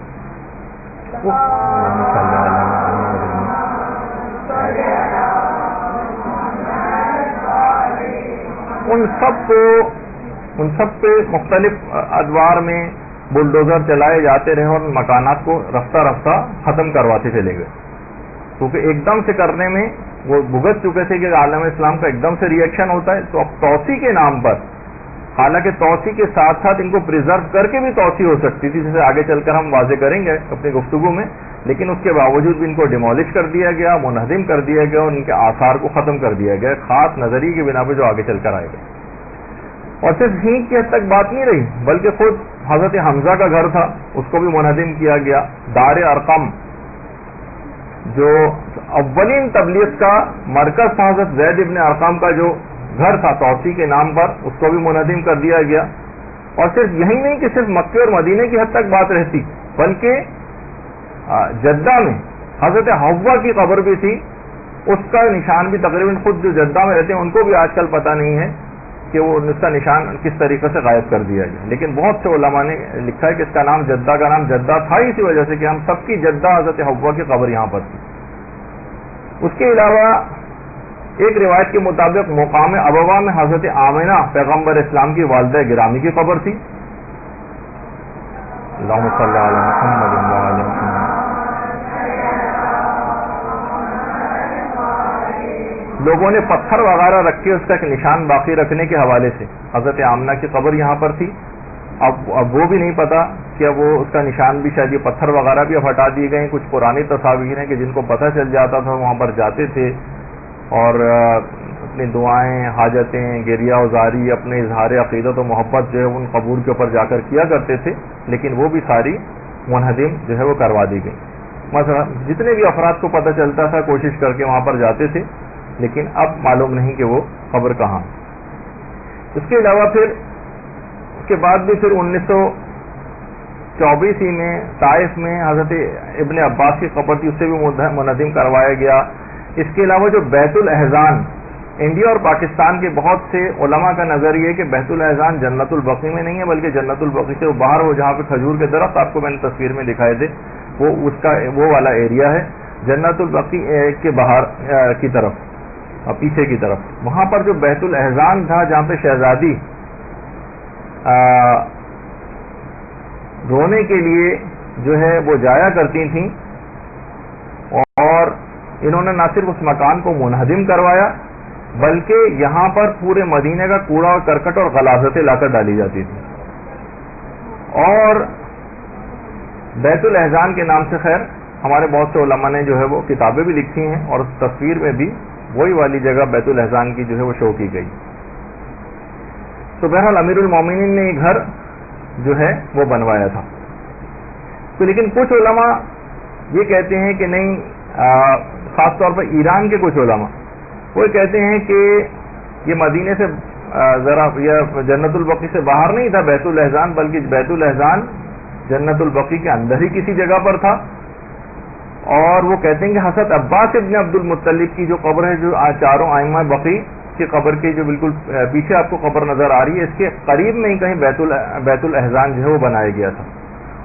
ان سب پہ مختلف ادوار میں بلڈوزر چلائے جاتے رہے اور مکانات کو رفتہ رفتہ ختم کرواتے چلے گئے, کیونکہ ایک دم سے کرنے میں وہ بھگت چکے تھے کہ عالم اسلام کا ایک دم سے ری ایکشن ہوتا ہے. تو اب توسیع کے نام پر, حالانکہ توسیع کے ساتھ ساتھ ان کو پریزرو کر کے بھی توسیع ہو سکتی تھی جسے آگے چل کر ہم واضح کریں گے اپنی گفتگو میں, لیکن اس کے باوجود بھی ان کو ڈیمولش کر دیا گیا, منہدم کر دیا گیا اور ان کے آثار کو ختم کر دیا گیا خاص نظریے کی بنا پہ جو آگے چل کر آئے گا. اور صرف ہینٹ کی حد تک بات نہیں رہی بلکہ خود حضرت حمزہ کا گھر تھا اس کو بھی منہدم کیا گیا. دار ارقم جو اولین تبلیغ کا مرکز تھا حضرت زید ابن ارقم کا جو گھر تھا توسیع کے نام پر اس کو بھی منہدم کر دیا گیا. اور صرف یہی نہیں کہ صرف مکے اور مدینے کی حد تک بات رہتی بلکہ جدہ میں حضرت حوا کی قبر بھی تھی، اس کا نشان بھی تقریباً خود جو جدہ میں رہتے ہیں ان کو بھی آج کل پتہ نہیں ہے کہ وہ اس کا نشان کس طریقے سے غائب کر دیا گیا، لیکن بہت سے علماء نے لکھا ہے کہ اس کا نام جدہ تھا اسی وجہ سے کہ ہم سب کی جدہ حضرت حوا کی قبر یہاں پر تھی۔ اس کے علاوہ ایک روایت کے مطابق مقام ابوا میں حضرت آمنہ پیغمبر اسلام کی والدہ گرامی کی قبر تھی۔ اللہم صلی علی محمد وعلی محمد۔ لوگوں نے پتھر وغیرہ رکھ کے اس کا ایک نشان باقی رکھنے کے حوالے سے حضرت آمنہ کی قبر یہاں پر تھی۔ اب وہ بھی نہیں پتا کہ وہ اس کا نشان بھی شاید یہ پتھر وغیرہ بھی اب ہٹا دیے گئے۔ کچھ پرانی تصاویر ہیں کہ جن کو پتہ چل جاتا تھا وہاں پر جاتے تھے اور اپنی دعائیں، حاجتیں، گریہ وزاری، اپنے اظہار عقیدت و محبت جو ہے ان قبور کے اوپر جا کر کیا کرتے تھے، لیکن وہ بھی ساری منہدم جو ہے وہ کروا دی گئی۔ مثلا جتنے بھی افراد کو پتہ چلتا تھا کوشش کر کے وہاں پر جاتے تھے، لیکن اب معلوم نہیں کہ وہ قبر کہاں۔ اس کے علاوہ پھر اس کے بعد بھی پھر 1924 میں طائف میں حضرت ابن عباس کی قبر تھی، اس سے بھی منہدم کروایا گیا۔ اس کے علاوہ جو بیت الاحزان، انڈیا اور پاکستان کے بہت سے علماء کا نظریہ ہے کہ بیت الاحزان جنت البقیع میں نہیں ہے بلکہ جنت البقیع سے باہر وہ جہاں پہ کھجور کے درخت آپ کو میں نے تصویر میں دکھائے تھے وہ اس کا وہ والا ایریا ہے جنت البقیع کے باہر کی طرف، پیچھے کی طرف، وہاں پر جو بیت الاحزان تھا جہاں پہ شہزادی رونے کے لیے جو ہے وہ جایا کرتی تھیں، اور انہوں نے نہ صرف اس مکان کو منہدم کروایا بلکہ یہاں پر پورے مدینے کا کوڑا اور کرکٹ اور غلاظتیں لا کر ڈالی جاتی تھی۔ اور بیت الاحزان کے نام سے خیر ہمارے بہت سے علماء نے جو ہے وہ کتابیں بھی لکھی ہیں، اور اس تصویر میں بھی وہی والی جگہ بیت الاحزان کی جو ہے وہ شو کی گئی۔ تو بہرحال امیر المومنین نے یہ گھر جو ہے وہ بنوایا تھا۔ تو لیکن کچھ علماء یہ کہتے ہیں کہ نہیں، خاص طور پر ایران کے کچھ علماء وہ کہتے ہیں کہ یہ مدینے سے ذرا یہ جنت البقیع سے باہر نہیں تھا بیت الاحزان، بلکہ بیت الاحزان جنت البقیع کے اندر ہی کسی جگہ پر تھا۔ اور وہ کہتے ہیں کہ حضرت عباس ابن عبد المطلب کی جو قبر ہے، جو چاروں ائمہ بقیع کی قبر کے جو بالکل پیچھے آپ کو قبر نظر آ رہی ہے، اس کے قریب میں ہی کہیں بیت الاحزان جو ہے وہ بنایا گیا تھا۔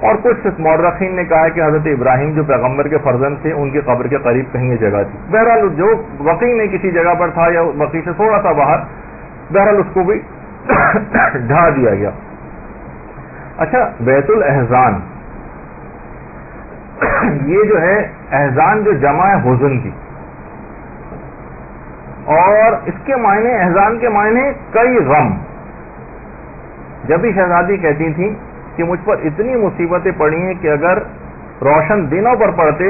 اور کچھ مورخین نے کہا ہے کہ حضرت ابراہیم جو پیغمبر کے فرزند تھے ان کی قبر کے قریب کہیں یہ جگہ تھی۔ بہرحال جو بقیع میں کسی جگہ پر تھا یا بقیع سے تھوڑا سا باہر، بہرحال اس کو بھی ڈھا دیا گیا۔ اچھا، بیت الاحزان یہ جو ہے احزان جو جمع ہے حزن کی، اور اس کے معنی احزان کے معنی کئی غم۔ جب بھی شہزادی کہتی تھی کہ مجھ پر اتنی مصیبتیں پڑی ہیں کہ اگر روشن دنوں پر پڑتے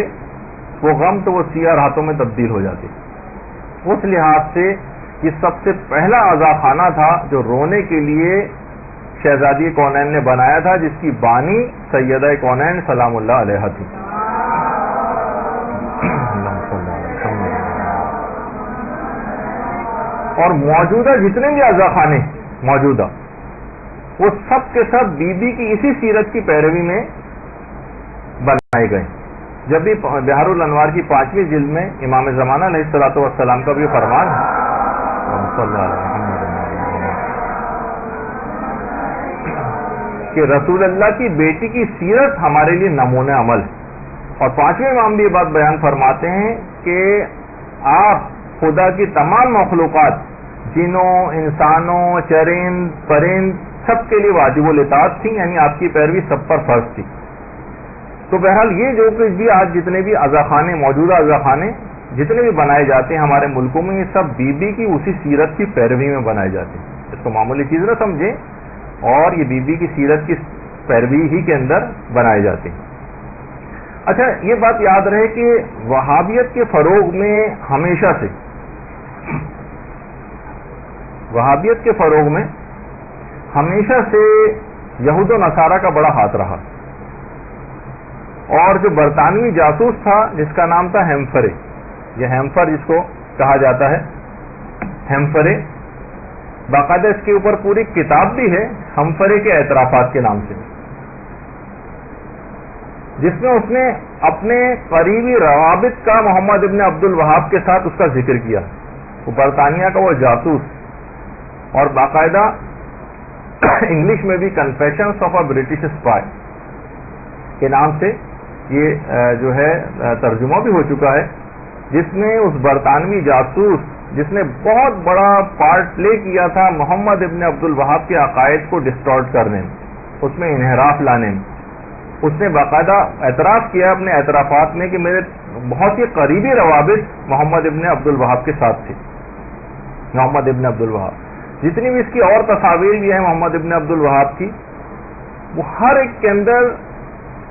وہ غم تو وہ سیاہ راتوں میں تبدیل ہو جاتے۔ اس لحاظ سے یہ سب سے پہلا عزاخانہ تھا جو رونے کے لیے شہزادی کونین نے بنایا تھا، جس کی بانی سیدہ کونین سلام اللہ علیہ تھی۔ اور موجودہ جتنے بھی عزاخانے موجودہ وہ سب کے سب بی بی کی اسی سیرت کی پیروی میں بنائے گئے۔ جب بھی بہار الانوار کی 5ویں جلد میں امام زمانہ علیہ الصلوۃ والسلام کا بھی فرمان ہے کہ رسول اللہ کی بیٹی کی سیرت ہمارے لیے نمونہ عمل ہے، اور 5ویں امام بھی یہ بات بیان فرماتے ہیں کہ آپ خدا کی تمام مخلوقات، جنوں، انسانوں، چرند، پرند، سب کے لیے واجب الاطاعت تھی، یعنی آپ کی پیروی سب پر فرض تھی۔ تو بہرحال یہ جو کچھ بھی آج جتنے بھی عزاخانے، موجودہ عزاخانے جتنے بھی بنائے جاتے ہیں ہمارے ملکوں میں، یہ سب بی بی کی اسی سیرت کی پیروی میں بنائے جاتے ہیں۔ اس کو معمولی چیز نہ سمجھیں، اور یہ بی بی کی سیرت کی پیروی ہی کے اندر بنائے جاتے ہیں۔ اچھا، یہ بات یاد رہے کہ وہابیت کے فروغ میں ہمیشہ سے یہود و نصارہ کا بڑا ہاتھ رہا، اور جو برطانوی جاسوس تھا جس کا نام تھا ہیمفرے، یہ ہیمفر جس کو کہا جاتا ہے، ہیمفرے، باقاعدہ اس کے اوپر پوری کتاب بھی ہے ہمفرے کے اعترافات کے نام سے۔ جس میں اس نے اپنے قریبی روابط کا محمد ابن عبد الوہاب کے ساتھ اس کا ذکر کیا. وہ برطانیہ کا وہ جاسوس, اور باقاعدہ انگلش میں بھی confessions of a British spy کے نام سے یہ جو ہے ترجمہ بھی ہو چکا ہے, جس میں اس برطانوی جاسوس جس نے بہت بڑا پارٹ پلے کیا تھا محمد ابن عبد الوہاب کے عقائد کو ڈسٹارٹ کرنے میں, اس میں انحراف لانے میں, اس نے باقاعدہ اعتراف کیا اپنے اعترافات میں کہ میرے بہت ہی قریبی روابط محمد ابن عبد الوہاب کے ساتھ تھے. محمد ابن عبد الوہاب, جتنی بھی اس کی اور تصاویر بھی ہیں محمد ابن عبد الوہاب کی, وہ ہر ایک کے اندر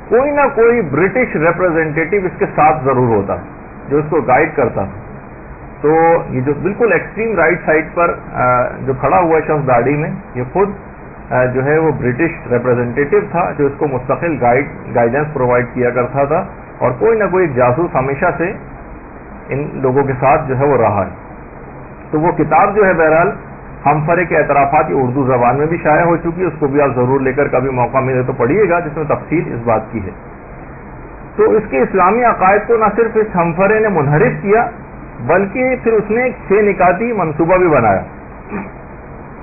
کوئی نہ کوئی برٹش ریپرزینٹیٹو اس کے ساتھ ضرور ہوتا جو اس کو گائیڈ کرتا. تو یہ جو بالکل ایکسٹریم رائٹ سائڈ پر جو کھڑا ہوا ہے شخص داڑھی میں, یہ خود جو ہے وہ برٹش ریپرزینٹیٹو تھا جو اس کو مستقل گائیڈنس پرووائڈ کیا کرتا تھا, اور کوئی نہ کوئی جاسوس ہمیشہ سے ان لوگوں کے ساتھ جو ہے وہ رہا ہے. تو وہ کتاب جو ہے بہرحال ہمفرے کے اعترافات یہ اردو زبان میں بھی شائع ہو چکی ہے, اس کو بھی آپ ضرور لے کر کبھی موقع ملے تو پڑھیے گا, جس میں تفصیل اس بات کی ہے. تو اس کے اسلامی عقائد کو نہ صرف اس ہمفرے نے منحرف کیا بلکہ پھر اس نے ایک 6 نکاتی منصوبہ بھی بنایا,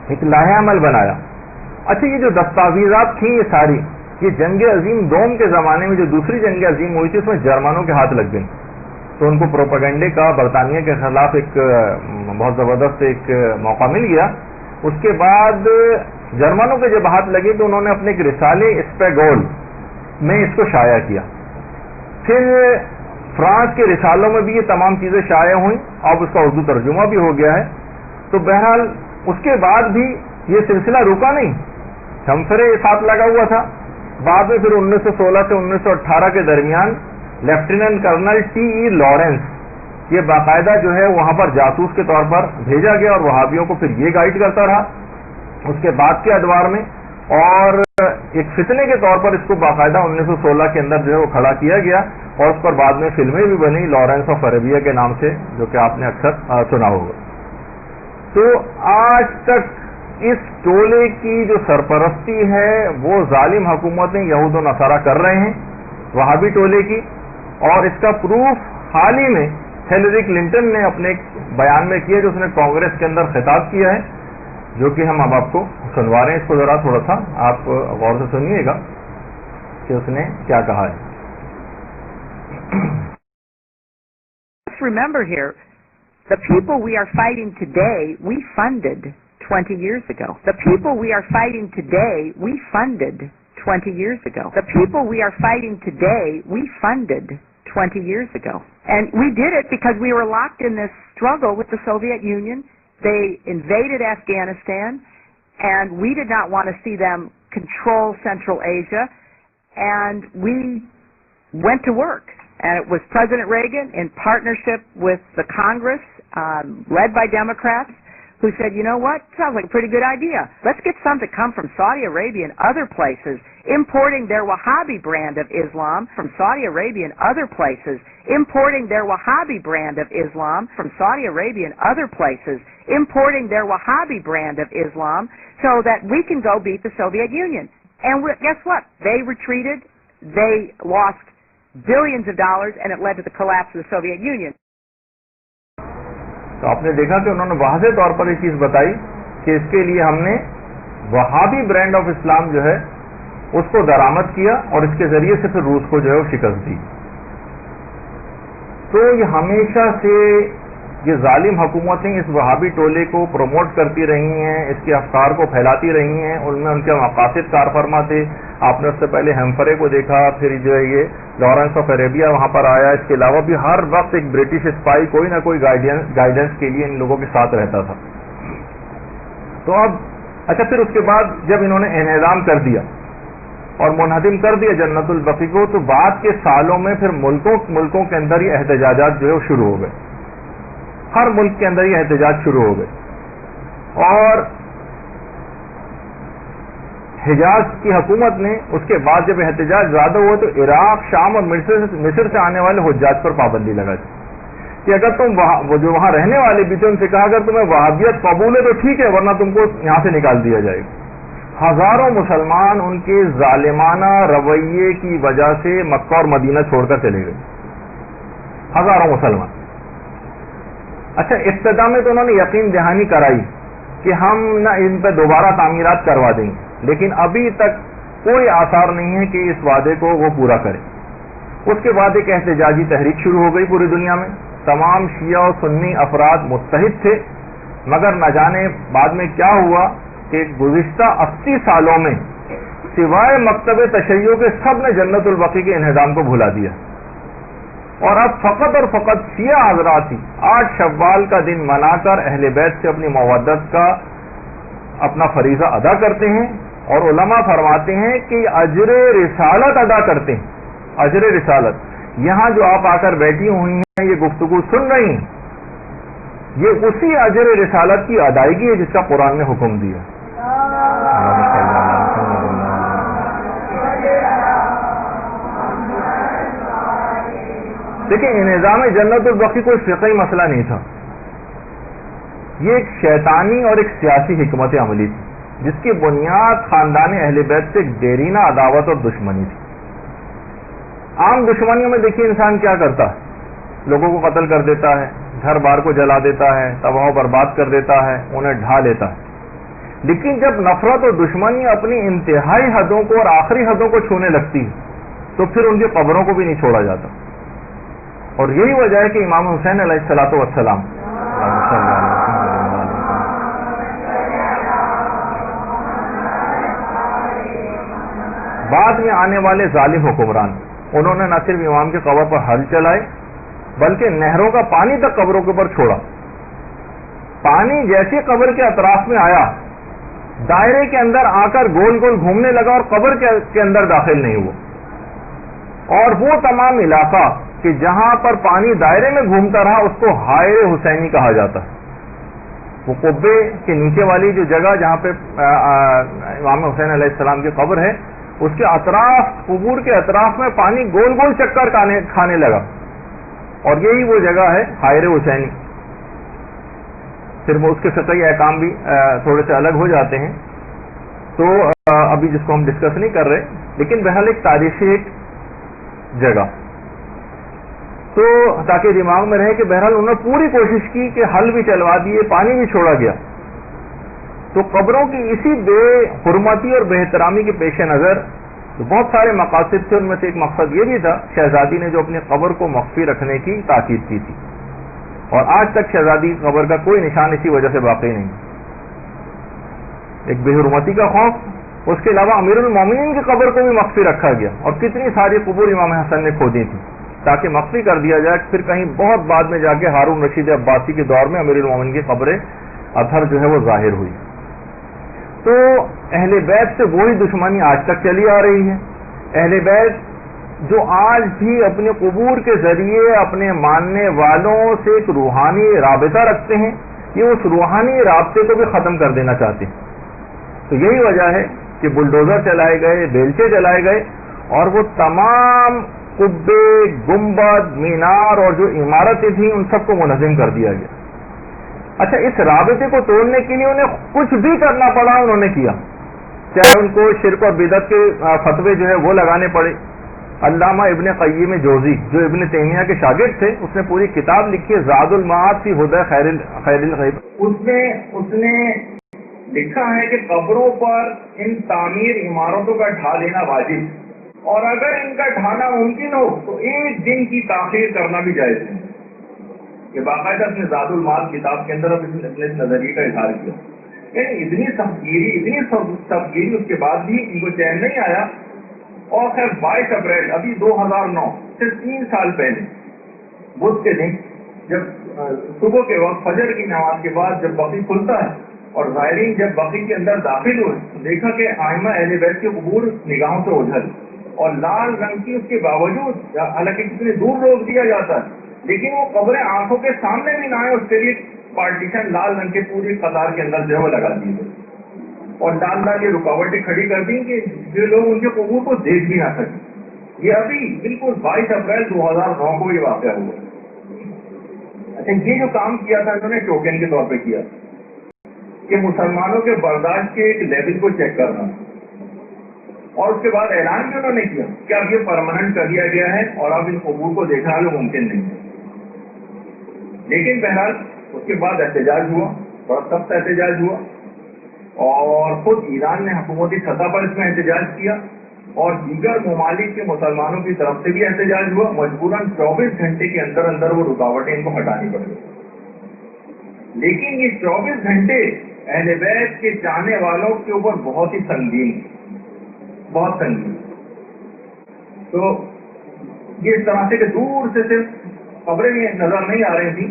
ایک لاہ عمل بنایا. اچھا, یہ جو دستاویزات تھیں یہ ساری, یہ جنگ عظیم دوم کے زمانے میں جو دوسری جنگ عظیم ہوئی تھی اس میں جرمنوں کے ہاتھ لگ گئی, تو ان کو پروپیگنڈے کا برطانیہ کے خلاف ایک بہت زبردست ایک موقع مل گیا. اس کے بعد جرمنوں کے جب ہاتھ لگے تو انہوں نے اپنے ایک رسالے اسپیگول میں اس کو شائع کیا. پھر فرانس کے رسالوں میں بھی یہ تمام چیزیں شائع ہوئیں, اب اس کا اردو ترجمہ بھی ہو گیا ہے. تو بہرحال اس کے بعد بھی یہ سلسلہ رکا نہیں, ہمفرے ساتھ لگا ہوا تھا. بعد میں پھر 1916 سے 1918 کے درمیان lieutenant colonel T E Lawrence یہ باقاعدہ جو ہے وہاں پر جاسوس کے طور پر بھیجا گیا, اور وہابیوں کو پھر یہ گائیڈ کرتا رہا اس کے بعد کے ادوار میں, اور ایک فتنے کے طور پر اس کو باقاعدہ 1916 کے اندر جو ہے وہ کھڑا کیا گیا, اور اس پر بعد میں فلمیں بھی بنی لارنس آف عربیہ کے نام سے, جو کہ آپ نے اکثر سنا ہوگا. تو آج تک اس ٹولے کی جو سرپرستی ہے وہ ظالم حکومتیں یہود و نصارہ کر رہے ہیں, وہابی ٹولے کی, اور اس کا پروف حال ہی میں ہیلری کلنٹن نے اپنے ایک بیان میں کیا جو اس نے کانگریس کے اندر خطاب کیا ہے, جو کہ ہم اب آپ کو سنوا رہے ہیں. اس کو ذرا تھوڑا سا آپ غور سے سنیے گا کہ اس نے کیا کہا ہے. Remember here, the people we are fighting today, we funded 20 years ago. The people we are fighting today, we funded 20 years ago. The people we are fighting today, we funded 20 years ago. And we did it because we were locked in this struggle with the Soviet Union. They invaded Afghanistan, and we did not want to see them control Central Asia, and we went to work. And it was President Reagan in partnership with the Congress, led by Democrats, who said, you know what, sounds like a pretty good idea. Let's get some to come from Saudi Arabia and other places, importing their Wahhabi brand of Islam from Saudi Arabia and other places, importing their Wahhabi brand of Islam from Saudi Arabia and other places, importing their Wahhabi brand of Islam so that we can go beat the Soviet Union. And guess what? They retreated. They lost billions of dollars, and it led to the collapse of the Soviet Union. تو آپ نے دیکھا کہ انہوں نے واضح طور پر یہ چیز بتائی کہ اس کے لیے ہم نے وہابی برانڈ آف اسلام جو ہے اس کو درآمد کیا, اور اس کے ذریعے سے پھر روس کو جو ہے وہ شکست دی. تو یہ ہمیشہ سے یہ ظالم حکومتیں اس وہابی ٹولے کو پروموٹ کرتی رہی ہیں, اس کے افکار کو پھیلاتی رہی ہیں. ان میں ان کے مقاصد کار فرما تھے. آپ نے اس سے پہلے ہیمفرے کو دیکھا, پھر جو ہے یہ لارنس آف عربیہ وہاں پر آیا. اس کے علاوہ بھی ہر وقت ایک برٹش اسپائی کوئی نہ کوئی گائیڈنس کے لیے ان لوگوں کے ساتھ رہتا تھا. تو اب اچھا, پھر اس کے بعد جب انہوں نے انہدام کر دیا اور منہدم کر دیا جنت البقیع کو, تو بعد کے سالوں میں پھر ملکوں کے اندر یہ احتجاجات جو ہے وہ شروع ہو گئے. ہر ملک کے اندر یہ احتجاج شروع ہو گئے, اور حجاز کی حکومت نے اس کے بعد جب احتجاج زیادہ ہوا تو عراق, شام اور مصر سے آنے والے حجاج پر پابندی لگا دی کہ اگر تم جو وہاں رہنے والے بھی تھے ان سے کہا اگر تمہیں وہابیت قبول ہے تو ٹھیک ہے, ورنہ تم کو یہاں سے نکال دیا جائے گا. ہزاروں مسلمان ان کے ظالمانہ رویے کی وجہ سے مکہ اور مدینہ چھوڑ کر چلے گئے، ہزاروں مسلمان. اچھا، ابتدا میں تو انہوں نے یقین دہانی کرائی کہ ہم نہ ان پہ دوبارہ تعمیرات کروا دیں گے، لیکن ابھی تک کوئی آثار نہیں ہے کہ اس وعدے کو وہ پورا کرے. اس کے بعد ایک احتجاجی تحریک شروع ہو گئی پوری دنیا میں. تمام شیعہ و سنی افراد متحد تھے، مگر نہ جانے بعد میں کیا ہوا کہ گزشتہ 80 سالوں میں سوائے مکتب تشیع کے سب نے جنت البقیع کے انہدام کو بھلا دیا، اور اب فقط اور فقط شیعہ حضرات ہی 8 شوال کا دن منا کر اہل بیت سے اپنی مودت کا اپنا فریضہ ادا کرتے ہیں، اور علماء فرماتے ہیں کہ اجر رسالت ادا کرتے ہیں. اجر رسالت، یہاں جو آپ آ کر بیٹھی ہوئی ہیں، یہ گفتگو سن رہی ہیں، یہ اسی اجر رسالت کی ادائیگی ہے جس کا قرآن نے حکم دیا. دیکھیں، انہضام جنت البقیع کوئی فقہی مسئلہ نہیں تھا، یہ ایک شیطانی اور ایک سیاسی حکمت عملی تھی جس کی بنیاد خاندان اہل بیت سے دیرینہ عداوت اور دشمنی تھی. عام دشمنیوں میں دیکھیے انسان کیا کرتا ہے، لوگوں کو قتل کر دیتا ہے، گھر بار کو جلا دیتا ہے، تباہ و برباد کر دیتا ہے، انہیں ڈھا لیتا ہے. لیکن جب نفرت اور دشمنی اپنی انتہائی حدوں کو اور آخری حدوں کو چھونے لگتی ہے تو پھر ان کی قبروں کو بھی نہیں چھوڑا جاتا. اور یہی وجہ ہے کہ امام حسین علیہ الصلوۃ والسلام بعد میں آنے والے ظالم حکمران، انہوں نے نہ صرف امام کی قبر پر ہل چلائے بلکہ نہروں کا پانی تک قبروں کے اوپر چھوڑا. پانی جیسے قبر کے اطراف میں آیا، دائرے کے اندر آ کر گول گول گھومنے لگا اور قبر کے اندر داخل نہیں ہوا. اور وہ تمام علاقہ کہ جہاں پر پانی دائرے میں گھومتا رہا اس کو حائر حسینی کہا جاتا ہے. وہ قبے کے نیچے والی جو جگہ جہاں پہ امام حسین علیہ السلام کی قبر ہے، اس کے اطراف، قبور کے اطراف میں پانی گول گول چکر کھانے لگا، اور یہی وہ جگہ ہے حائر حسینی. پھر وہ اس کے فقہی احکام بھی تھوڑے سے الگ ہو جاتے ہیں، تو ابھی جس کو ہم ڈسکس نہیں کر رہے، لیکن بہرحال ایک تاریخی ایک جگہ، تو تاکہ دماغ میں رہے کہ بہرحال انہوں نے پوری کوشش کی کہ حل بھی چلوا دیے، پانی بھی چھوڑا گیا. تو قبروں کی اسی بے حرمتی اور بے احترامی کے پیش نظر تو بہت سارے مقاصد تھے. ان میں سے ایک مقصد یہ بھی تھا، شہزادی نے جو اپنی قبر کو مخفی رکھنے کی تاکید کی تھی، اور آج تک شہزادی کی قبر کا کوئی نشان اسی وجہ سے باقی نہیں. ایک بے حرمتی کا خوف، اس کے علاوہ امیر المومنین کی قبر کو بھی مخفی رکھا گیا، اور کتنی ساری قبور امام حسن نے کھودی تھی تاکہ مخفی کر دیا جائے. پھر کہیں بہت بعد میں جا کے ہارون رشید عباسی کے دور میں امیر المومنین کی قبر اطہر جو ہے وہ ظاہر ہوئی. تو اہل بیت سے وہی دشمنی آج تک چلی آ رہی ہے. اہل بیت جو آج بھی اپنے قبور کے ذریعے اپنے ماننے والوں سے ایک روحانی رابطہ رکھتے ہیں، یہ اس روحانی رابطے کو بھی ختم کر دینا چاہتے ہیں. تو یہی وجہ ہے کہ بلڈوزر چلائے گئے، بیلچے چلائے گئے، اور وہ تمام قبے، گنبد، مینار اور جو عمارتیں تھیں ان سب کو منہدم کر دیا گیا. اچھا، اس رابطے کو توڑنے کے لیے انہیں کچھ بھی کرنا پڑا، انہوں نے کیا، چاہے ان کو شرک اور بدعت کے فتوے جو ہے وہ لگانے پڑے. علامہ ابن قیم جوزی جو ابن تیمیہ کے شاگرد تھے، اس نے پوری کتاب لکھی ہے زاد المعاد فی ہدی خیر الغیب. اس نے لکھا ہے کہ قبروں پر ان تعمیر عمارتوں کا ڈھا دینا واجب، اور اگر ان کا ڈھانا ممکن ہو تو ایک دن کی تاخیر کرنا بھی جائز ہے. یہ باقاعدہ اپنے زاد المعاد کتاب کے اندر اپنے نظریے کا اظہار کیا. یعنی اتنی سبگیری اس کے بعد بھی ان کو چین نہیں آیا. اور خیر 22 اپریل ابھی 2009 سے 3 سال پہلے بدھ کے دن جب صبح کے وقت فجر کی نماز کے بعد جب بقیع کھلتا ہے اور زائرین جب بقیع کے اندر داخل ہوئے تو دیکھا کہ ائمہ اہل بیت کے قبور نگاہوں سے اوجھل اور لال رنگ کی. اس کے باوجود حالانکہ کتنے دور روک دیا جاتا ہے لیکن وہ قبریں آنکھوں کے سامنے بھی نہ آئے، اس کے لیے پارٹیشن لال رنگ کے پوری قطار کے اندر جو ہے وہ لگا دی گئی اور لال لال یہ رکاوٹیں کھڑی کر دیں کہ جو لوگ ان کے قبور کو دیکھ بھی نہ سکیں. یہ ابھی بالکل 22 اپریل 2009 کو یہ واقعہ ہوا. اچھا، یہ جو کام کیا تھا انہوں نے ٹوکن کے طور پہ کیا. کہ مسلمانوں کے برداشت کے ایک لیول کو چیک کرنا، اور اس کے بعد اعلان بھی انہوں نے کیا کہ اب یہ پرماننٹ کر دیا گیا ہے اور اب ان قبور کو دیکھنا بھی ممکن نہیں ہے۔ لیکن بہرحال اس کے بعد احتجاج ہوا، بڑا سخت احتجاج ہوا، اور خود ایران نے حکومتی سطح پر اس میں احتجاج کیا، اور دیگر ممالک کے مسلمانوں کی طرف سے بھی احتجاج ہوا۔ مجبوراً 24 گھنٹے کے اندر اندر وہ رکاوٹیں ان کو ہٹانی پڑی۔ لیکن یہ 24 گھنٹے اہل بیت کے چاہنے والوں کے اوپر بہت ہی سنگین، بہت سنگین۔ تو یہ اس طرح سے کہ دور سے صرف خبریں نظر نہیں آ رہی تھیں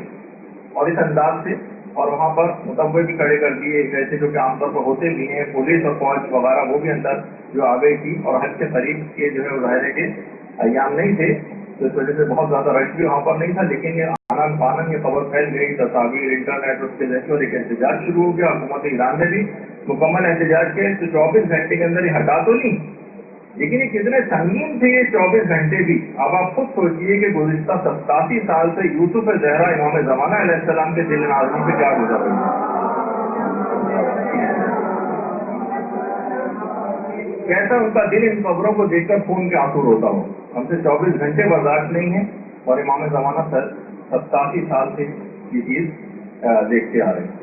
اور اس انداز سے، اور وہاں پر متوجہ بھی کھڑے کر دیے جیسے جو کہ عام طور پر ہوتے بھی ہیں، پولیس اور فوج وغیرہ وہ بھی اندر جو آ گئی تھی، اور حج کے قریب کے جو ہے ظاہر ہے کہ ایام نہیں تھے تو اس وجہ سے بہت زیادہ رش بھی وہاں پر نہیں تھا۔ لیکن یہ آنن فانن یہ خبر پھیل گئی، تصاویر انٹرنیٹ اس کے ذریعے، اور ایک احتجاج شروع ہو گیا۔ حکومت ایران نے بھی مکمل احتجاج کے، تو 24 گھنٹے کے اندر یہ ہٹا تو نہیں، لیکن یہ کتنے سنگین تھے یہ 24 گھنٹے بھی۔ اب آپ خود سوچئے کہ گزشتہ 87 سال سے یوسف زہرا امام زمانہ علیہ السلام کے دل نازلی پہ کیا گزر رہی ہے، کیسا ان کا دل ان قبروں کو دیکھ کر خون کے آنسو روتا ہو۔ ہم سے 24 گھنٹے برداشت نہیں ہے، اور امام زمانہ 87 سال سے یہ چیز دیکھتے آ رہے ہیں۔